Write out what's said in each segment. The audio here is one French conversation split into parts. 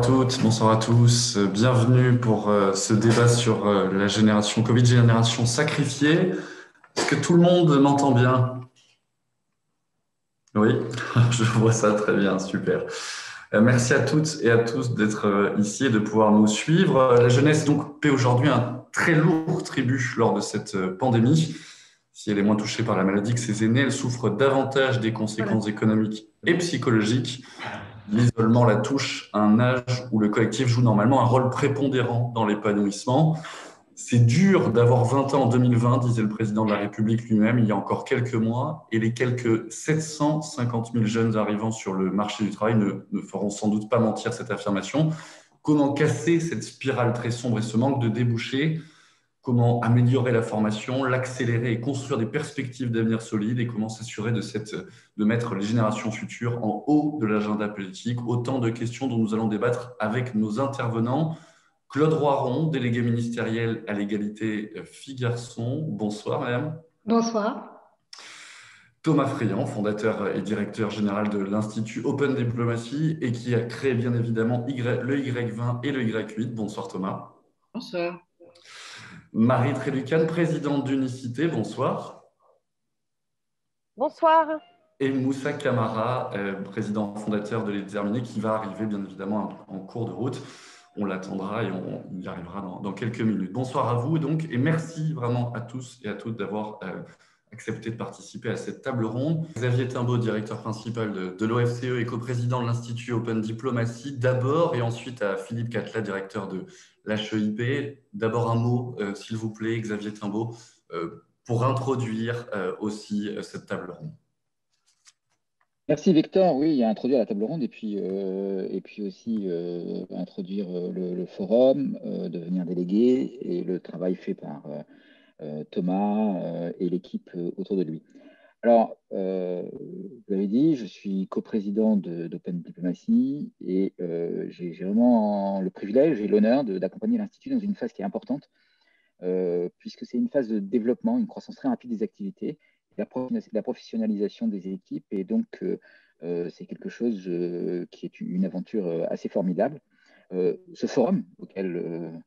toutes, bonsoir à tous. Bienvenue pour ce débat sur la génération Covid, génération sacrifiée. Est-ce que tout le monde m'entend bien? Oui, je vois ça très bien, super. Merci à toutes et à tous d'être ici et de pouvoir nous suivre. La jeunesse donc paie aujourd'hui un très lourd tribut lors de cette pandémie. Si elle est moins touchée par la maladie que ses aînés, elle souffre davantage des conséquences économiques et psychologiques. L'isolement la touche à un âge où le collectif joue normalement un rôle prépondérant dans l'épanouissement. C'est dur d'avoir 20 ans en 2020, disait le président de la République lui-même il y a encore quelques mois, et les quelques 750 000 jeunes arrivant sur le marché du travail ne feront sans doute pas mentir cette affirmation. Comment casser cette spirale très sombre et ce manque de débouchés? Comment améliorer la formation, l'accélérer et construire des perspectives d'avenir solides, et comment s'assurer de mettre les générations futures en haut de l'agenda politique? Autant de questions dont nous allons débattre avec nos intervenants. Claude Roiron, délégué ministériel à l'égalité filles-garçons. Bonsoir, madame. Bonsoir. Thomas Friand, fondateur et directeur général de l'Institut Open Diplomacy et qui a créé bien évidemment le Y20 et le Y8. Bonsoir, Thomas. Bonsoir. Marie Trélucan, présidente d'Unicité. Bonsoir. Bonsoir. Et Moussa Camara, président fondateur de Les Déterminés, qui va arriver bien évidemment en cours de route. On l'attendra et on y arrivera dans quelques minutes. Bonsoir à vous donc, et merci vraiment à tous et à toutes d'avoir accepté de participer à cette table ronde. Xavier Timbaud, directeur principal de l'OFCE et coprésident de l'Institut Open Diplomacy, d'abord, et ensuite à Philippe Catela, directeur de l'HEIP. D'abord un mot, s'il vous plaît, Xavier Timbaud, pour introduire aussi cette table ronde. Merci Victor. Oui, il y a introduire la table ronde et puis aussi introduire le forum, devenir délégué et le travail fait par Thomas et l'équipe autour de lui. Alors, vous l'avez dit, je suis coprésident d'Open Diplomacy et j'ai vraiment le privilège et l'honneur d'accompagner l'Institut dans une phase qui est importante puisque c'est une phase de développement, une croissance très rapide des activités, la professionnalisation des équipes, et donc c'est quelque chose qui est une aventure assez formidable. Ce forum auquel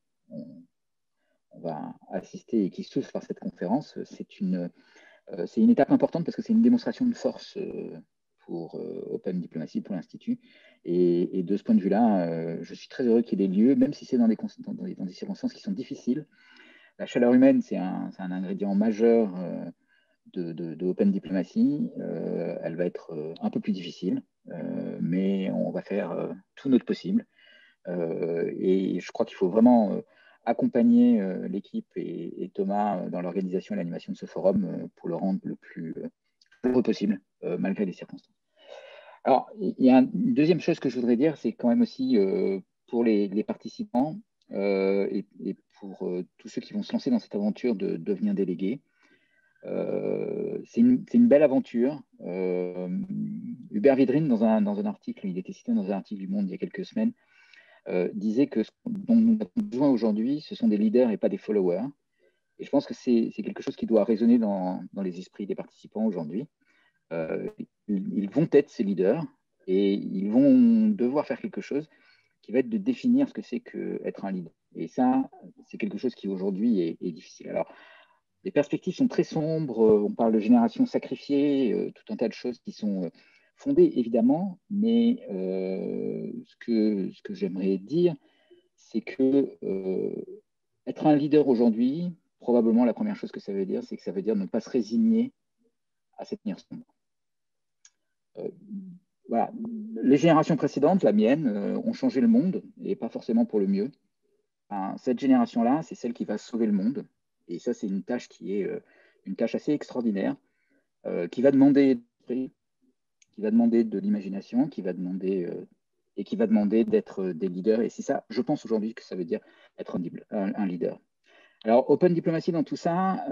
on va assister et qui s'ouvre par cette conférence, c'est une étape importante parce que c'est une démonstration de force pour Open Diplomacy, pour l'Institut. Et de ce point de vue-là, je suis très heureux qu'il ait lieu, même si c'est dans des circonstances qui sont difficiles. La chaleur humaine, c'est un ingrédient majeur de Open Diplomacy. Elle va être un peu plus difficile, mais on va faire tout notre possible. Et je crois qu'il faut vraiment accompagner l'équipe et Thomas dans l'organisation et l'animation de ce forum pour le rendre le plus heureux possible, malgré les circonstances. Alors, il y a une deuxième chose que je voudrais dire, c'est quand même aussi pour les participants et pour tous ceux qui vont se lancer dans cette aventure de devenir délégué. C'est une belle aventure. Hubert Védrine, dans un article, il était cité dans un article du Monde il y a quelques semaines, disait que ce dont nous avons besoin aujourd'hui, ce sont des leaders et pas des followers. Et je pense que c'est quelque chose qui doit résonner dans les esprits des participants aujourd'hui. Ils vont être ces leaders et ils vont devoir faire quelque chose qui va être de définir ce que c'est qu'être un leader. Et ça, c'est quelque chose qui aujourd'hui est difficile. Alors, les perspectives sont très sombres, on parle de génération sacrifiée, tout un tas de choses qui sont fondées évidemment, mais ce que j'aimerais dire, c'est que être un leader aujourd'hui, probablement la première chose que ça veut dire, c'est que ça veut dire ne pas se résigner à cette lumière sombre. Voilà. Les générations précédentes, la mienne, ont changé le monde, et pas forcément pour le mieux. Enfin, cette génération-là, c'est celle qui va sauver le monde. Et ça, c'est une tâche qui est une tâche assez extraordinaire, qui va demander de l'imagination, qui va demander d'être des leaders. Et c'est ça, je pense aujourd'hui que ça veut dire être un leader. Alors, Open Diplomacy dans tout ça,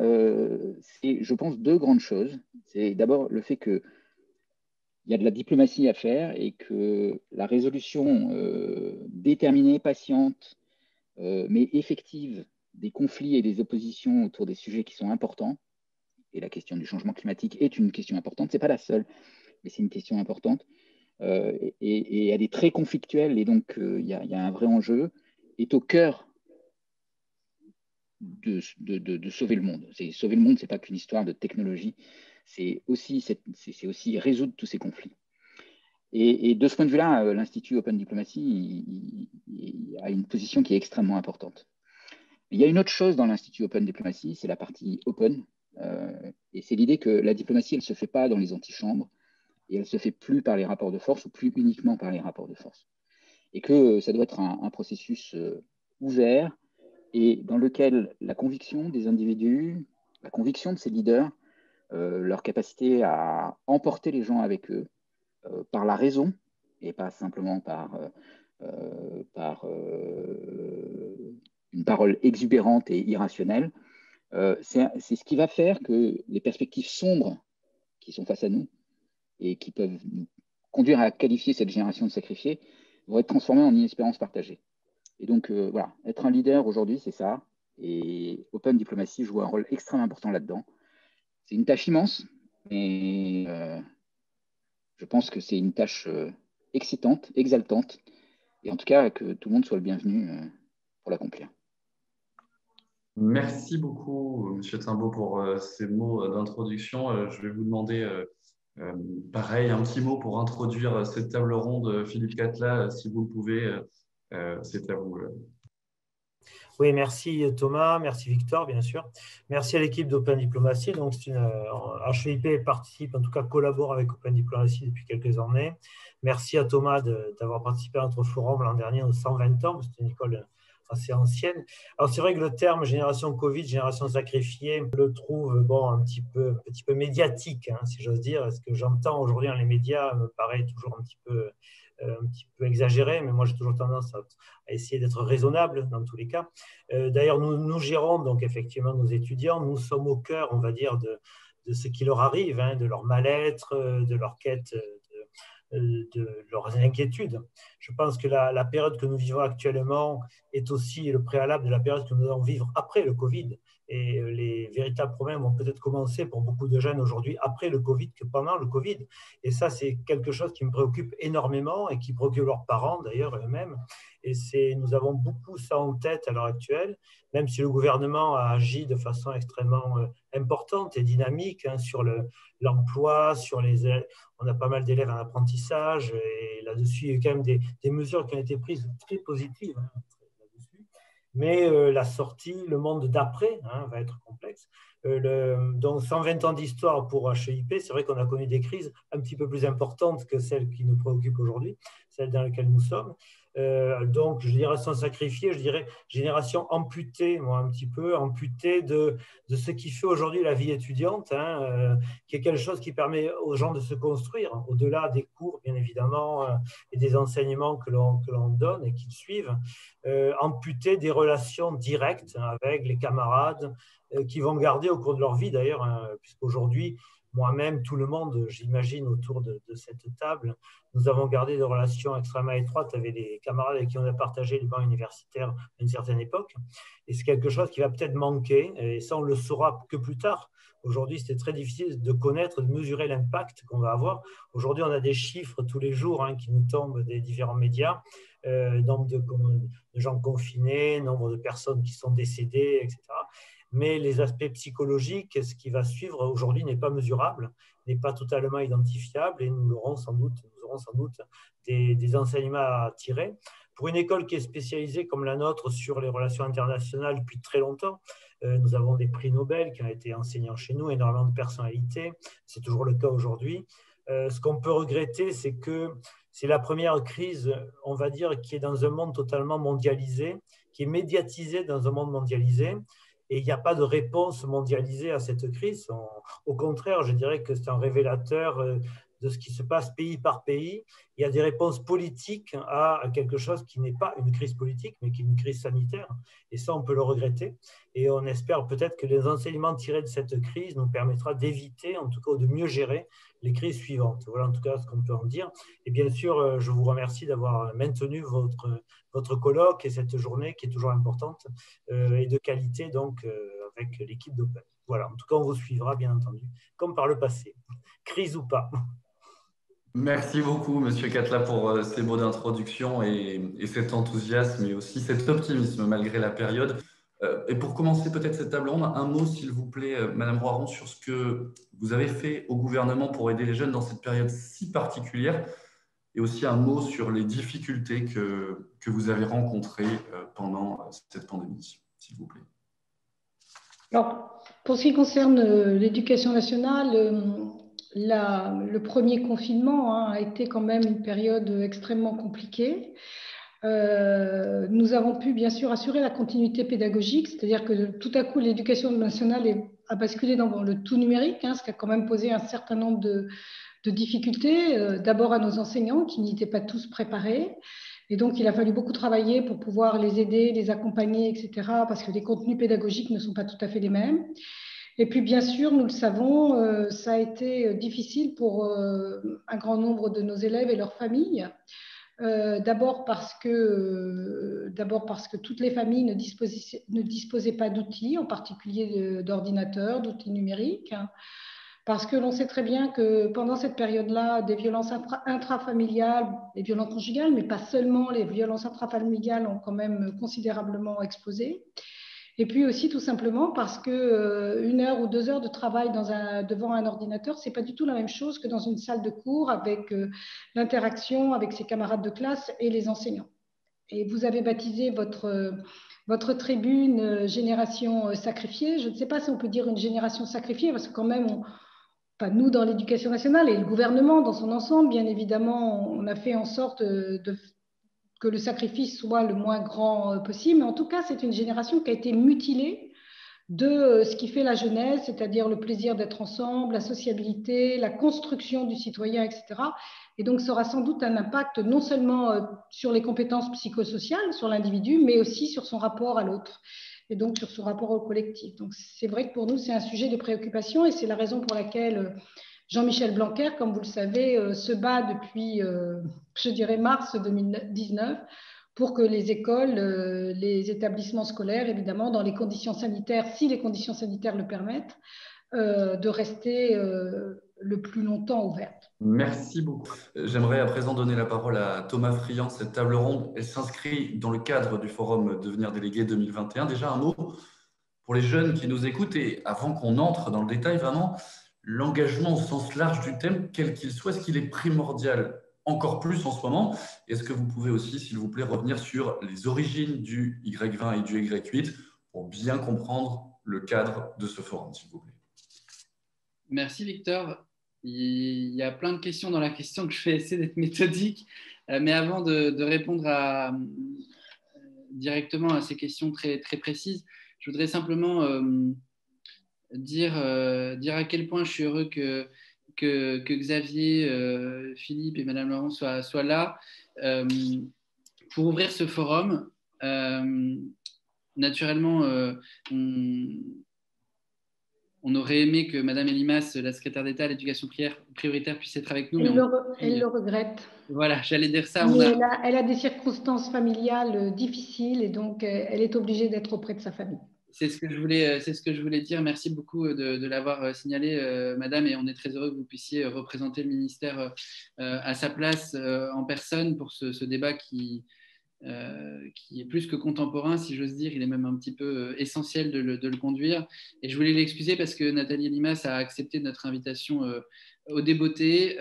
c'est, je pense, deux grandes choses. C'est d'abord le fait qu'il y a de la diplomatie à faire et que la résolution déterminée, patiente, mais effective des conflits et des oppositions autour des sujets qui sont importants, et la question du changement climatique est une question importante, ce n'est pas la seule, mais c'est une question importante, et elle est très conflictuelle, et donc il y a un vrai enjeu, est au cœur de sauver le monde. Sauver le monde, ce n'est pas qu'une histoire de technologie, c'est aussi résoudre tous ces conflits. Et de ce point de vue-là, l'Institut Open Diplomacy il a une position qui est extrêmement importante. Il y a une autre chose dans l'Institut Open Diplomacy, c'est la partie open, et c'est l'idée que la diplomatie, elle ne se fait pas dans les antichambres, et elle ne se fait plus par les rapports de force, ou plus uniquement par les rapports de force. Et que ça doit être un processus ouvert, et dans lequel la conviction des individus, la conviction de ces leaders, leur capacité à emporter les gens avec eux par la raison, et pas simplement par une parole exubérante et irrationnelle, c'est ce qui va faire que les perspectives sombres qui sont face à nous et qui peuvent nous conduire à qualifier cette génération de sacrifiés vont être transformées en une espérance partagée. Et donc, voilà, être un leader aujourd'hui, c'est ça. Et Open Diplomacy joue un rôle extrêmement important là-dedans. C'est une tâche immense, mais je pense que c'est une tâche excitante, exaltante, et en tout cas que tout le monde soit le bienvenu pour l'accomplir. Merci beaucoup, Monsieur Timbaud, pour ces mots d'introduction. Je vais vous demander, pareil, un petit mot pour introduire cette table ronde. Philippe Catla, si vous le pouvez, c'est à vous. Oui, merci Thomas, merci Victor, bien sûr. Merci à l'équipe d'Open Diplomacy. Donc, HEIP participe, en tout cas collabore avec Open Diplomacy depuis quelques années. Merci à Thomas d'avoir participé à notre forum l'an dernier aux 120 ans, c'est une école assez ancienne. Alors, c'est vrai que le terme génération Covid, génération sacrifiée, je le trouve un petit peu médiatique, hein, si j'ose dire. Ce que j'entends aujourd'hui dans les médias me paraît toujours un petit peu exagéré, mais moi j'ai toujours tendance à essayer d'être raisonnable dans tous les cas. D'ailleurs, nous gérons donc effectivement nos étudiants, nous sommes au cœur, on va dire, de ce qui leur arrive, hein, de leur mal-être, de leur quête, de leurs inquiétudes. Je pense que la période que nous vivons actuellement est aussi le préalable de la période que nous allons vivre après le Covid. Et les véritables problèmes vont peut-être commencer pour beaucoup de jeunes aujourd'hui après le Covid que pendant le Covid. Et ça, c'est quelque chose qui me préoccupe énormément et qui préoccupe leurs parents d'ailleurs eux-mêmes. Et nous avons beaucoup ça en tête à l'heure actuelle, même si le gouvernement a agi de façon extrêmement importante et dynamique, hein, sur l'emploi, on a pas mal d'élèves en apprentissage, et là-dessus, il y a quand même des mesures qui ont été prises très positives, hein, là-dessus. Mais la sortie, le monde d'après, hein, va être complexe. Donc, 120 ans d'histoire pour HEIP, c'est vrai qu'on a connu des crises un petit peu plus importantes que celles qui nous préoccupent aujourd'hui, celles dans lesquelles nous sommes. Donc, génération sacrifiée, je dirais génération amputée, moi un petit peu, amputée de ce qui fait aujourd'hui la vie étudiante, hein, qui est quelque chose qui permet aux gens de se construire, au-delà des cours, bien évidemment, et des enseignements que l'on donne et qu'ils suivent, amputée des relations directes avec les camarades qui vont garder au cours de leur vie, d'ailleurs, hein, puisqu'aujourd'hui, moi-même, tout le monde, j'imagine, autour de cette table, nous avons gardé des relations extrêmement étroites avec des camarades avec qui on a partagé le banc universitaire à une certaine époque. Et c'est quelque chose qui va peut-être manquer, et ça, on le saura que plus tard. Aujourd'hui, c'était très difficile de connaître, de mesurer l'impact qu'on va avoir. Aujourd'hui, on a des chiffres tous les jours, hein, qui nous tombent des différents médias, nombre de gens confinés, nombre de personnes qui sont décédées, etc. Mais les aspects psychologiques, ce qui va suivre aujourd'hui n'est pas mesurable, n'est pas totalement identifiable, et nous aurons sans doute des enseignements à tirer. Pour une école qui est spécialisée comme la nôtre sur les relations internationales depuis très longtemps, nous avons des prix Nobel qui ont été enseignants chez nous, énormément de personnalités, c'est toujours le cas aujourd'hui. Ce qu'on peut regretter, c'est que c'est la première crise, on va dire, qui est dans un monde totalement mondialisé, qui est médiatisée dans un monde mondialisé. Et il n'y a pas de réponse mondialisée à cette crise. Au contraire, je dirais que c'est un révélateur de ce qui se passe pays par pays. Il y a des réponses politiques à quelque chose qui n'est pas une crise politique, mais qui est une crise sanitaire. Et ça, on peut le regretter. Et on espère peut-être que les enseignements tirés de cette crise nous permettra d'éviter, en tout cas, de mieux gérer les crises suivantes. Voilà en tout cas ce qu'on peut en dire. Et bien sûr, je vous remercie d'avoir maintenu votre colloque et cette journée qui est toujours importante et de qualité, donc, avec l'équipe d'Open. Voilà, en tout cas, on vous suivra, bien entendu, comme par le passé, crise ou pas. Merci beaucoup, Monsieur Catla, pour ces mots d'introduction et cet enthousiasme et aussi cet optimisme malgré la période. Et pour commencer peut-être cette table ronde, un mot, s'il vous plaît, Madame Roiron, sur ce que vous avez fait au gouvernement pour aider les jeunes dans cette période si particulière, et aussi un mot sur les difficultés que vous avez rencontrées pendant cette pandémie, s'il vous plaît. Alors, pour ce qui concerne l'éducation nationale, le premier confinement a été quand même une période extrêmement compliquée. Nous avons pu bien sûr assurer la continuité pédagogique, c'est-à-dire que tout à coup l'éducation nationale a basculé dans le tout numérique, ce qui a quand même posé un certain nombre de difficultés, d'abord à nos enseignants qui n'y étaient pas tous préparés. Et donc, il a fallu beaucoup travailler pour pouvoir les aider, les accompagner, etc., parce que les contenus pédagogiques ne sont pas tout à fait les mêmes. Et puis, bien sûr, nous le savons, ça a été difficile pour un grand nombre de nos élèves et leurs familles. D'abord parce que toutes les familles ne disposaient pas d'outils, en particulier d'ordinateurs, d'outils numériques. Parce que l'on sait très bien que pendant cette période-là, des violences intrafamiliales, des violences conjugales, mais pas seulement, les violences intrafamiliales ont quand même considérablement explosé. Et puis aussi tout simplement parce que 1 heure ou 2 heures de travail devant un ordinateur, c'est pas du tout la même chose que dans une salle de cours avec l'interaction avec ses camarades de classe et les enseignants. Et vous avez baptisé votre tribune Génération sacrifiée. Je ne sais pas si on peut dire une génération sacrifiée, parce que quand même, enfin, nous, dans l'éducation nationale et le gouvernement dans son ensemble, bien évidemment, on a fait en sorte que le sacrifice soit le moins grand possible. Mais en tout cas, c'est une génération qui a été mutilée de ce qui fait la jeunesse, c'est-à-dire le plaisir d'être ensemble, la sociabilité, la construction du citoyen, etc. Et donc, ça aura sans doute un impact non seulement sur les compétences psychosociales, sur l'individu, mais aussi sur son rapport à l'autre et donc sur son rapport au collectif. Donc, c'est vrai que pour nous, c'est un sujet de préoccupation et c'est la raison pour laquelle Jean-Michel Blanquer, comme vous le savez, se bat depuis, je dirais, mars 2019 pour que les écoles, les établissements scolaires, évidemment, dans les conditions sanitaires, si les conditions sanitaires le permettent, de rester le plus longtemps ouvertes. Merci beaucoup. J'aimerais à présent donner la parole à Thomas Friand. Cette table ronde, elle s'inscrit dans le cadre du forum Devenir délégué 2021. Déjà un mot pour les jeunes qui nous écoutent et avant qu'on entre dans le détail, vraiment, l'engagement au sens large du thème, quel qu'il soit, est-ce qu'il est primordial encore plus en ce moment? Est-ce que vous pouvez aussi, s'il vous plaît, revenir sur les origines du Y20 et du Y8 pour bien comprendre le cadre de ce forum, s'il vous plaît? Merci Victor. Il y a plein de questions dans la question que je vais essayer d'être méthodique. Mais avant de répondre directement à ces questions très, très précises, je voudrais simplement dire à quel point je suis heureux que Xavier, Philippe et Madame Laurent soient là pour ouvrir ce forum. Naturellement, on aurait aimé que Madame Elimas, la secrétaire d'État à l'éducation prioritaire, puisse être avec nous. Elle le regrette. Voilà, j'allais dire ça. Mais elle a des circonstances familiales difficiles et donc elle est obligée d'être auprès de sa famille. C'est ce que je voulais dire. Merci beaucoup de l'avoir signalé, Madame, et on est très heureux que vous puissiez représenter le ministère à sa place en personne pour ce débat qui est plus que contemporain, si j'ose dire. Il est même un petit peu essentiel de le conduire. Et je voulais l'excuser parce que Nathalie Elimas a accepté notre invitation au Débeauté.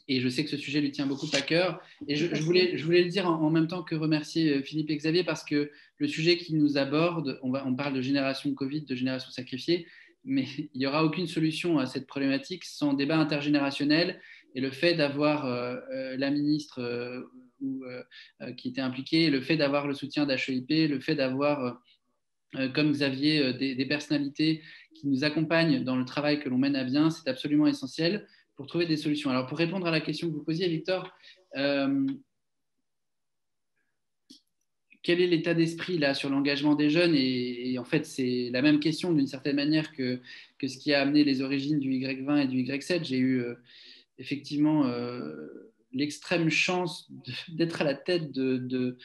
Et je sais que ce sujet lui tient beaucoup à cœur. Et je voulais le dire en même temps que remercier Philippe et Xavier, parce que le sujet qui nous aborde, on parle de génération Covid, de génération sacrifiée, mais il n'y aura aucune solution à cette problématique sans débat intergénérationnel. Et le fait d'avoir la ministre qui était impliquée, le fait d'avoir le soutien d'HEIP, le fait d'avoir, comme Xavier, des personnalités qui nous accompagnent dans le travail que l'on mène à bien, c'est absolument essentiel pour trouver des solutions. Alors, pour répondre à la question que vous posiez, Victor, quel est l'état d'esprit là sur l'engagement des jeunes, et en fait, c'est la même question d'une certaine manière que ce qui a amené les origines du Y20 et du Y7. J'ai eu effectivement l'extrême chance d'être à la tête de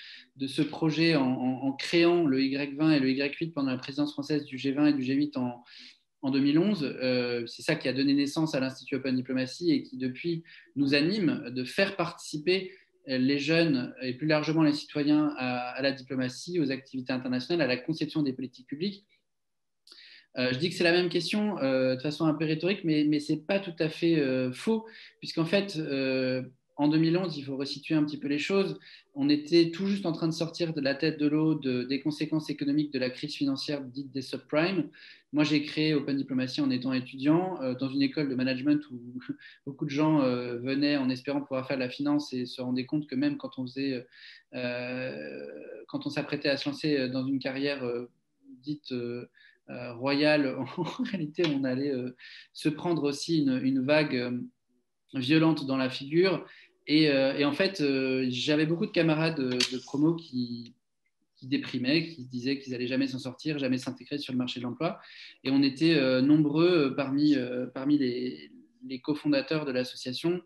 ce projet en créant le Y20 et le Y8 pendant la présidence française du G20 et du G8 en en 2011. C'est ça qui a donné naissance à l'Institut Open Diplomacy et qui, depuis, nous anime de faire participer les jeunes et plus largement les citoyens à la diplomatie, aux activités internationales, à la conception des politiques publiques. Je dis que c'est la même question de façon un peu rhétorique, mais ce n'est pas tout à fait faux, puisqu'en fait, en 2011, il faut resituer un petit peu les choses. On était tout juste en train de sortir de la tête de l'eau des conséquences économiques de la crise financière dite des subprimes. Moi, j'ai créé Open Diplomacy en étant étudiant dans une école de management où beaucoup de gens venaient en espérant pouvoir faire de la finance et se rendaient compte que même quand on s'apprêtait à se lancer dans une carrière dite royale, en réalité, on allait se prendre aussi une vague violente dans la figure. Et en fait, j'avais beaucoup de camarades de promo qui déprimaient, qui disaient qu'ils n'allaient jamais s'en sortir, jamais s'intégrer sur le marché de l'emploi. Et on était nombreux parmi les cofondateurs de l'association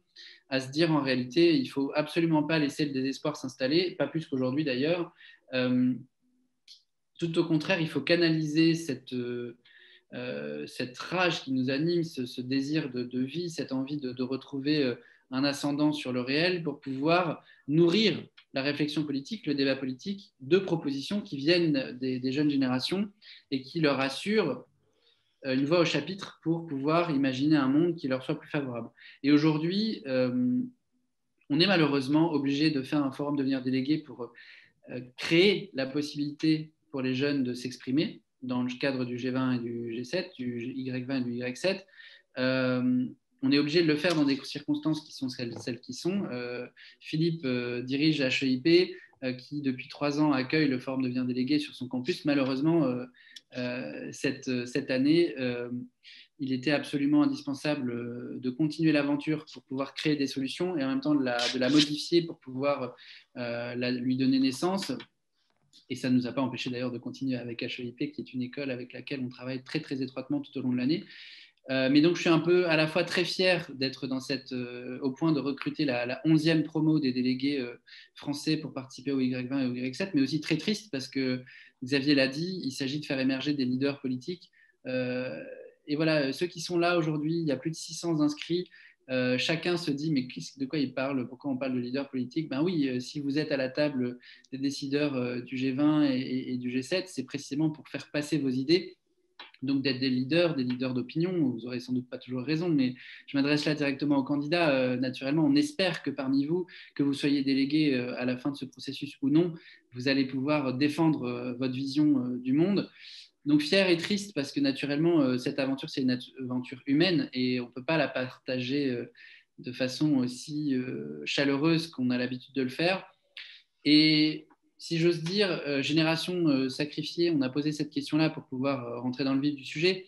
à se dire en réalité, il ne faut absolument pas laisser le désespoir s'installer, pas plus qu'aujourd'hui d'ailleurs. Tout au contraire, il faut canaliser cette rage qui nous anime, ce désir de vie, cette envie de retrouver un ascendant sur le réel pour pouvoir nourrir la réflexion politique, le débat politique, de propositions qui viennent des jeunes générations et qui leur assurent une voix au chapitre pour pouvoir imaginer un monde qui leur soit plus favorable. Et aujourd'hui, on est malheureusement obligé de faire un forum devenir délégué pour créer la possibilité pour les jeunes de s'exprimer dans le cadre du G20 et du G7, du Y20 et du Y7. On est obligé de le faire dans des circonstances qui sont celles qui sont. Philippe dirige HEIP, qui depuis 3 ans accueille le forum devenir délégué sur son campus. Malheureusement, cette année, il était absolument indispensable de continuer l'aventure pour pouvoir créer des solutions et en même temps de la modifier pour pouvoir lui donner naissance. Et ça ne nous a pas empêché d'ailleurs de continuer avec HEIP, qui est une école avec laquelle on travaille très, très étroitement tout au long de l'année. Mais donc, je suis un peu à la fois très fier d'être au point de recruter la 11e promo des délégués français pour participer au Y20 et au Y7, mais aussi très triste parce que Xavier l'a dit, il s'agit de faire émerger des leaders politiques. Et voilà, ceux qui sont là aujourd'hui, il y a plus de 600 inscrits. Chacun se dit, mais de quoi il parle? Pourquoi on parle de leader politique? Ben oui, si vous êtes à la table des décideurs du G20 et du G7, c'est précisément pour faire passer vos idées. Donc d'être des leaders d'opinion. Vous aurez sans doute pas toujours raison, mais je m'adresse là directement aux candidats. Naturellement, on espère que parmi vous, que vous soyez délégués à la fin de ce processus ou non, vous allez pouvoir défendre votre vision du monde. Donc fier et triste parce que naturellement, cette aventure, c'est une aventure humaine et on ne peut pas la partager de façon aussi chaleureuse qu'on a l'habitude de le faire. Et si j'ose dire, génération sacrifiée, on a posé cette question-là pour pouvoir rentrer dans le vif du sujet.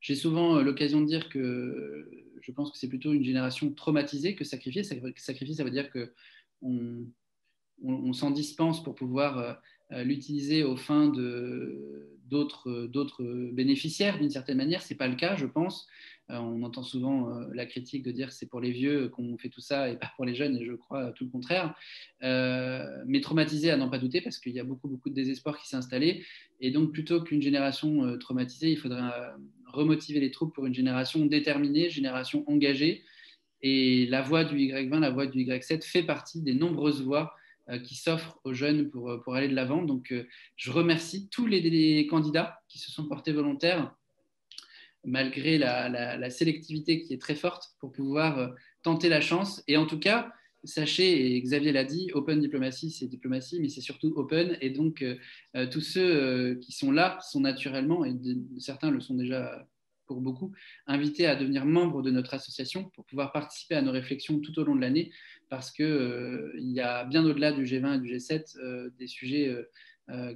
J'ai souvent l'occasion de dire que je pense que c'est plutôt une génération traumatisée que sacrifiée. Sacrifiée, ça veut dire qu'on s'en dispense pour pouvoir l'utiliser aux fins d'autres bénéficiaires d'une certaine manière. Ce n'est pas le cas, je pense. On entend souvent la critique de dire que c'est pour les vieux qu'on fait tout ça et pas pour les jeunes, et je crois tout le contraire. Mais traumatisé à n'en pas douter parce qu'il y a beaucoup de désespoir qui s'est installé. Et donc, plutôt qu'une génération traumatisée, il faudrait remotiver les troupes pour une génération déterminée, génération engagée. Et la voie du Y20, la voie du Y7 fait partie des nombreuses voies qui s'offrent aux jeunes pour aller de l'avant. Donc, je remercie tous les candidats qui se sont portés volontaires malgré la sélectivité qui est très forte pour pouvoir tenter la chance. Et en tout cas, sachez, et Xavier l'a dit, Open Diplomacy, c'est diplomatie, mais c'est surtout open. Et donc, tous ceux qui sont là sont naturellement, et certains le sont déjà pour beaucoup, invités à devenir membres de notre association pour pouvoir participer à nos réflexions tout au long de l'année, parce qu'il y a bien au-delà du G20 et du G7 des sujets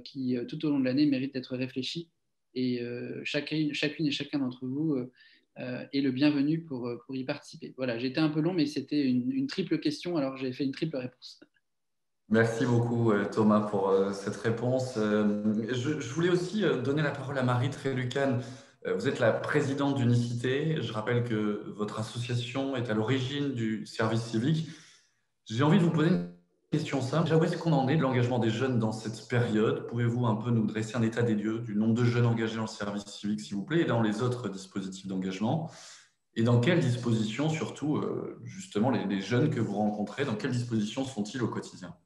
qui, tout au long de l'année, méritent d'être réfléchis. Et chacune et chacun d'entre vous est le bienvenu pour y participer. Voilà, j'ai été un peu long, mais c'était une triple question, alors j'ai fait une triple réponse. Merci beaucoup Thomas pour cette réponse. Je voulais aussi donner la parole à Marie Trélucan. Vous êtes la présidente d'Unicité. Je rappelle que votre association est à l'origine du service civique. J'ai envie de vous poser une question simple. Déjà, où est-ce qu'on en est de l'engagement des jeunes dans cette période? Pouvez-vous un peu nous dresser un état des lieux du nombre de jeunes engagés dans le service civique, s'il vous plaît, et dans les autres dispositifs d'engagement? Et dans quelles dispositions, surtout, justement, les jeunes que vous rencontrez, dans quelles dispositions sont-ils au quotidien?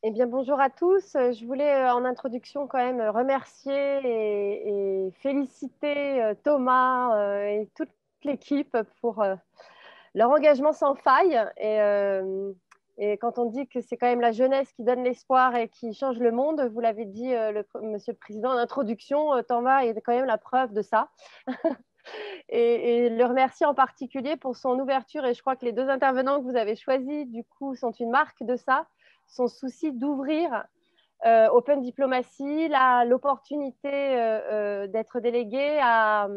Eh bien, bonjour à tous. Je voulais en introduction quand même remercier et féliciter Thomas et toute l'équipe pour leur engagement sans faille. Et quand on dit que c'est quand même la jeunesse qui donne l'espoir et qui change le monde, vous l'avez dit, Monsieur le Président, en introduction, Thomas est quand même la preuve de ça. Et le remercier en particulier pour son ouverture. Et je crois que les deux intervenants que vous avez choisis, du coup, sont une marque de ça. Son souci d'ouvrir Open Diplomacy, l'opportunité d'être délégué à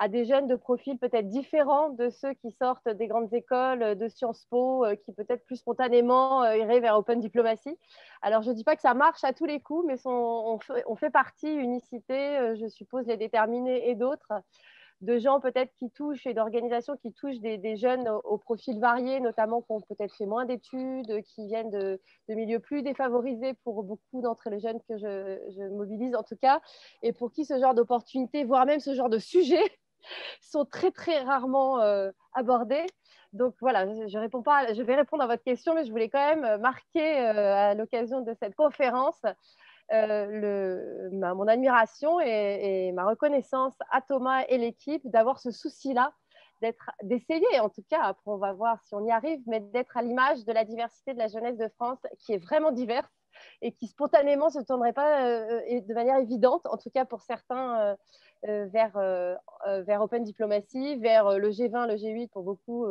des jeunes de profils peut-être différents de ceux qui sortent des grandes écoles de Sciences Po, qui peut-être plus spontanément iraient vers Open Diplomacy. Alors, je ne dis pas que ça marche à tous les coups, mais on fait partie, Unicité, je suppose les déterminés et d'autres, de gens peut-être qui touchent et d'organisations qui touchent des jeunes aux profils variés, notamment qui ont peut-être fait moins d'études, qui viennent de milieux plus défavorisés pour beaucoup d'entre les jeunes que je mobilise en tout cas, et pour qui ce genre d'opportunités, voire même ce genre de sujets, sont très très rarement abordés. Donc voilà, je vais répondre à votre question, mais je voulais quand même marquer à l'occasion de cette conférence mon admiration et ma reconnaissance à Thomas et l'équipe d'avoir ce souci-là, d'essayer en tout cas, après on va voir si on y arrive, mais d'être à l'image de la diversité de la jeunesse de France qui est vraiment diverse et qui spontanément ne se tournerait pas de manière évidente, en tout cas pour certains, vers Open Diplomacy, vers le G20, le G8, pour beaucoup,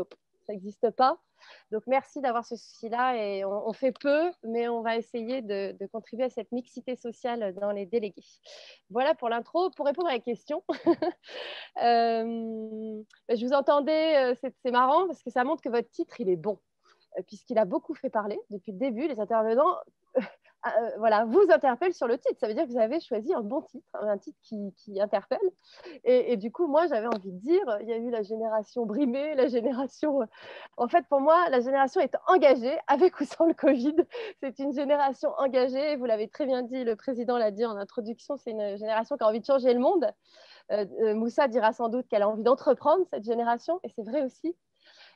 ça n'existe pas. Donc, merci d'avoir ce souci-là et on fait peu, mais on va essayer de contribuer à cette mixité sociale dans les délégués. Voilà pour l'intro. Pour répondre à la question, je vous entendais, c'est marrant parce que ça montre que votre titre, il est bon, puisqu'il a beaucoup fait parler depuis le début. Les intervenants voilà, vous interpellent sur le titre. Ça veut dire que vous avez choisi un bon titre, un titre qui interpelle. Et du coup, moi, j'avais envie de dire, il y a eu la génération brimée, la génération... En fait, pour moi, la génération est engagée, avec ou sans le Covid. C'est une génération engagée. Vous l'avez très bien dit, le président l'a dit en introduction, c'est une génération qui a envie de changer le monde. Moussa dira sans doute qu'elle a envie d'entreprendre, cette génération, et c'est vrai aussi.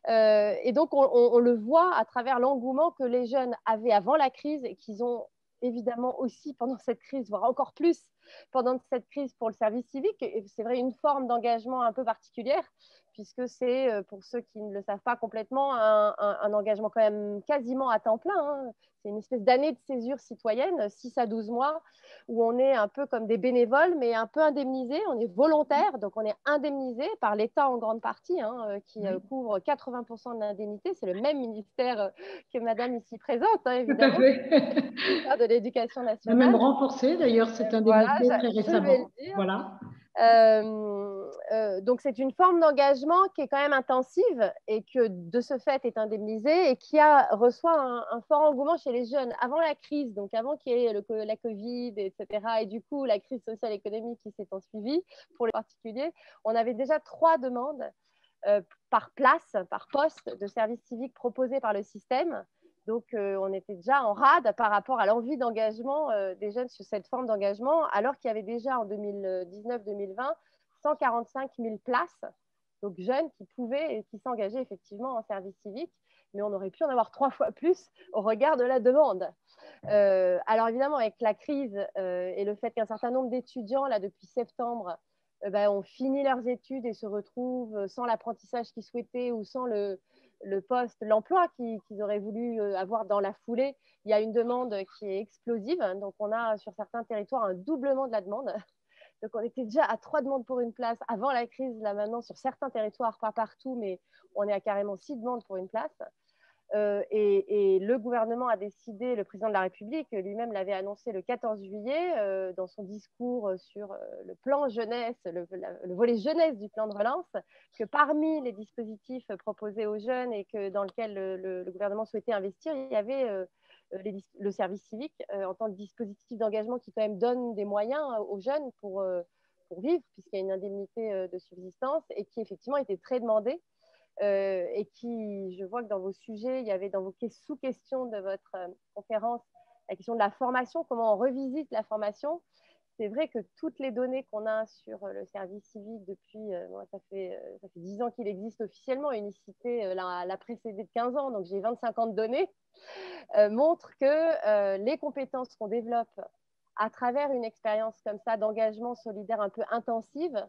Et donc, on le voit à travers l'engouement que les jeunes avaient avant la crise et qu'ils ont évidemment aussi pendant cette crise, voire encore plus pendant cette crise pour le service civique. Et c'est vrai, une forme d'engagement un peu particulière, puisque c'est, pour ceux qui ne le savent pas complètement, un engagement quand même quasiment à temps plein, hein. C'est une espèce d'année de césure citoyenne, 6 à 12 mois, où on est un peu comme des bénévoles, mais un peu indemnisés. On est volontaire, donc on est indemnisé par l'État en grande partie, hein, qui couvre 80% de l'indemnité. C'est le même ministère que madame ici présente, hein, évidemment. Tout à fait. De l'Éducation On a nationale. même renforcé d'ailleurs cette indemnité voilà, très récemment. Je vais le dire. Voilà. Donc, c'est une forme d'engagement qui est quand même intensive et que de ce fait est indemnisée et qui reçoit un fort engouement chez les jeunes avant la crise, donc avant qu'il y ait la Covid, etc. Et du coup, la crise sociale et économique qui s'est ensuivie pour les particuliers, on avait déjà 3 demandes par place, par poste de service civique proposé par le système. Donc, on était déjà en rade par rapport à l'envie d'engagement des jeunes sur cette forme d'engagement, alors qu'il y avait déjà en 2019-2020 145 000 places, donc jeunes qui pouvaient et qui s'engageaient effectivement en service civique, mais on aurait pu en avoir 3 fois plus au regard de la demande. Alors évidemment, avec la crise et le fait qu'un certain nombre d'étudiants, là, depuis septembre, ont fini leurs études et se retrouvent sans l'apprentissage qu'ils souhaitaient ou sans l'emploi qu'ils auraient voulu avoir dans la foulée, il y a une demande qui est explosive. Donc, on a sur certains territoires un doublement de la demande. Donc, on était déjà à 3 demandes pour une place avant la crise. Là, maintenant, sur certains territoires, pas partout, mais on est à carrément 6 demandes pour une place. Et le gouvernement a décidé, le président de la République lui-même l'avait annoncé le 14 juillet dans son discours sur le plan jeunesse, le volet jeunesse du plan de relance, que parmi les dispositifs proposés aux jeunes et dans lequel le gouvernement souhaitait investir, il y avait le service civique en tant que dispositif d'engagement qui quand même donne des moyens aux jeunes pour vivre, puisqu'il y a une indemnité de subsistance et qui effectivement était très demandé. et qui, je vois que dans vos sujets, il y avait dans vos sous-questions de votre conférence la question de la formation, comment on revisite la formation. C'est vrai que toutes les données qu'on a sur le service civique depuis, ça fait 10 ans qu'il existe officiellement, Unicité l'a précédé de 15 ans, donc j'ai 25 ans de données, montrent que les compétences qu'on développe à travers une expérience comme ça d'engagement solidaire un peu intensive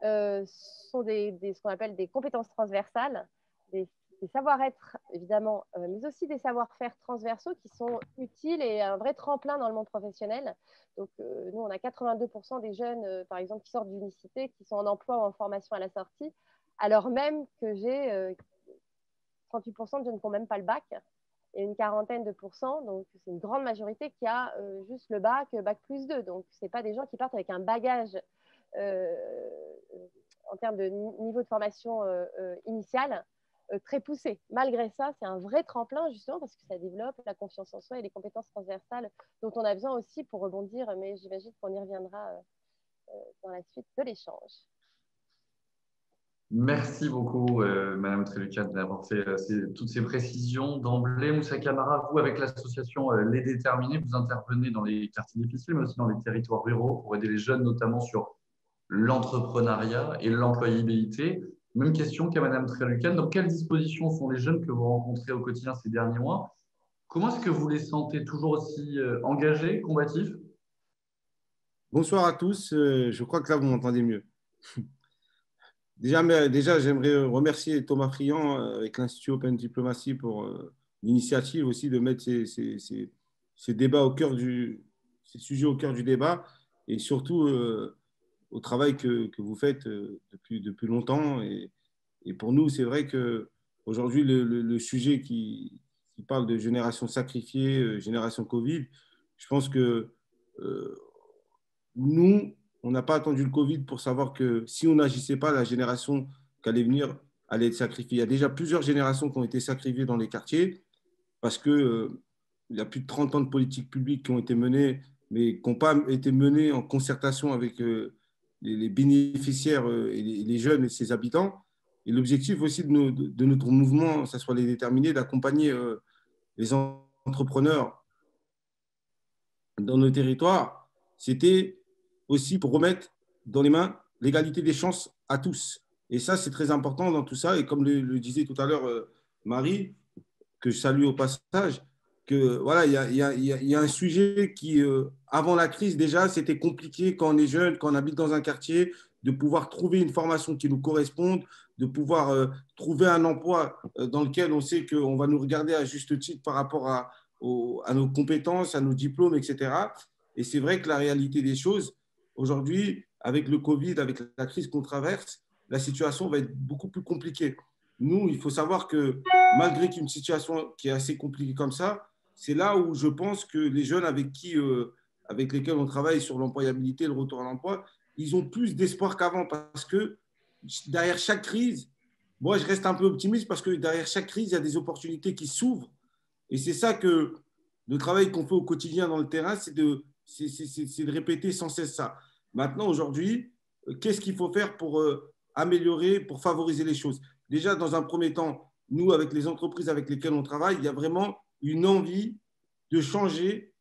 sont ce qu'on appelle des compétences transversales, des savoir-être évidemment, mais aussi des savoir-faire transversaux qui sont utiles et un vrai tremplin dans le monde professionnel. Donc nous, on a 82% des jeunes, par exemple, qui sortent d'Unicité, qui sont en emploi ou en formation à la sortie, alors même que j'ai 38% de jeunes qui n'ont même pas le bac et une quarantaine de pourcents, donc c'est une grande majorité qui a juste le bac plus 2. Donc ce n'est pas des gens qui partent avec un bagage en termes de niveau de formation initiale très poussé. Malgré ça, c'est un vrai tremplin justement parce que ça développe la confiance en soi et les compétences transversales dont on a besoin aussi pour rebondir, mais j'imagine qu'on y reviendra dans la suite de l'échange. Merci beaucoup, Madame Trélucat, d'avoir fait toutes ces précisions d'emblée. Moussa Camara, vous, avec l'association Les Déterminés, vous intervenez dans les quartiers difficiles, mais aussi dans les territoires ruraux pour aider les jeunes, notamment sur l'entrepreneuriat et l'employabilité. Même question qu'à Madame Trélucat. Dans quelles dispositions sont les jeunes que vous rencontrez au quotidien ces derniers mois? Comment est-ce que vous les sentez toujours aussi engagés, combatifs? Bonsoir à tous. Je crois que là, vous m'entendez mieux. Déjà, j'aimerais remercier Thomas Friand avec l'Institut Open Diplomacy pour l'initiative aussi de mettre ces débats ces sujets au cœur du débat et surtout au travail que vous faites depuis longtemps. Et pour nous, c'est vrai qu'aujourd'hui, le sujet qui parle de génération sacrifiée, génération Covid, je pense que nous, on n'a pas attendu le Covid pour savoir que si on n'agissait pas, la génération qui allait venir allait être sacrifiée. Il y a déjà plusieurs générations qui ont été sacrifiées dans les quartiers parce qu'il y a plus de 30 ans de politiques publiques qui ont été menées, mais qui n'ont pas été menées en concertation avec les bénéficiaires et les jeunes et ses habitants. Et l'objectif aussi de notre mouvement, ça soit les déterminés, d'accompagner les entrepreneurs dans nos territoires, c'était aussi pour remettre dans les mains l'égalité des chances à tous. Et ça, c'est très important dans tout ça. Et comme le disait tout à l'heure Marie, que je salue au passage, que voilà, il y a un sujet qui, avant la crise déjà, c'était compliqué quand on est jeune, quand on habite dans un quartier, de pouvoir trouver une formation qui nous corresponde, de pouvoir trouver un emploi dans lequel on sait qu'on va nous regarder à juste titre par rapport à nos compétences, à nos diplômes, etc. Et c'est vrai que la réalité des choses, aujourd'hui, avec le Covid, avec la crise qu'on traverse, la situation va être beaucoup plus compliquée. Nous, il faut savoir que malgré qu'une situation qui est assez compliquée comme ça, c'est là où je pense que les jeunes avec lesquels on travaille sur l'employabilité, le retour à l'emploi, ils ont plus d'espoir qu'avant parce que derrière chaque crise, moi, je reste un peu optimiste parce que derrière chaque crise, il y a des opportunités qui s'ouvrent. Et c'est ça que le travail qu'on fait au quotidien dans le terrain, c'est de répéter sans cesse ça. Maintenant, aujourd'hui, qu'est-ce qu'il faut faire pour améliorer, pour favoriser les choses? Déjà, dans un premier temps, nous, avec les entreprises avec lesquelles on travaille, il y a vraiment une envie de changer,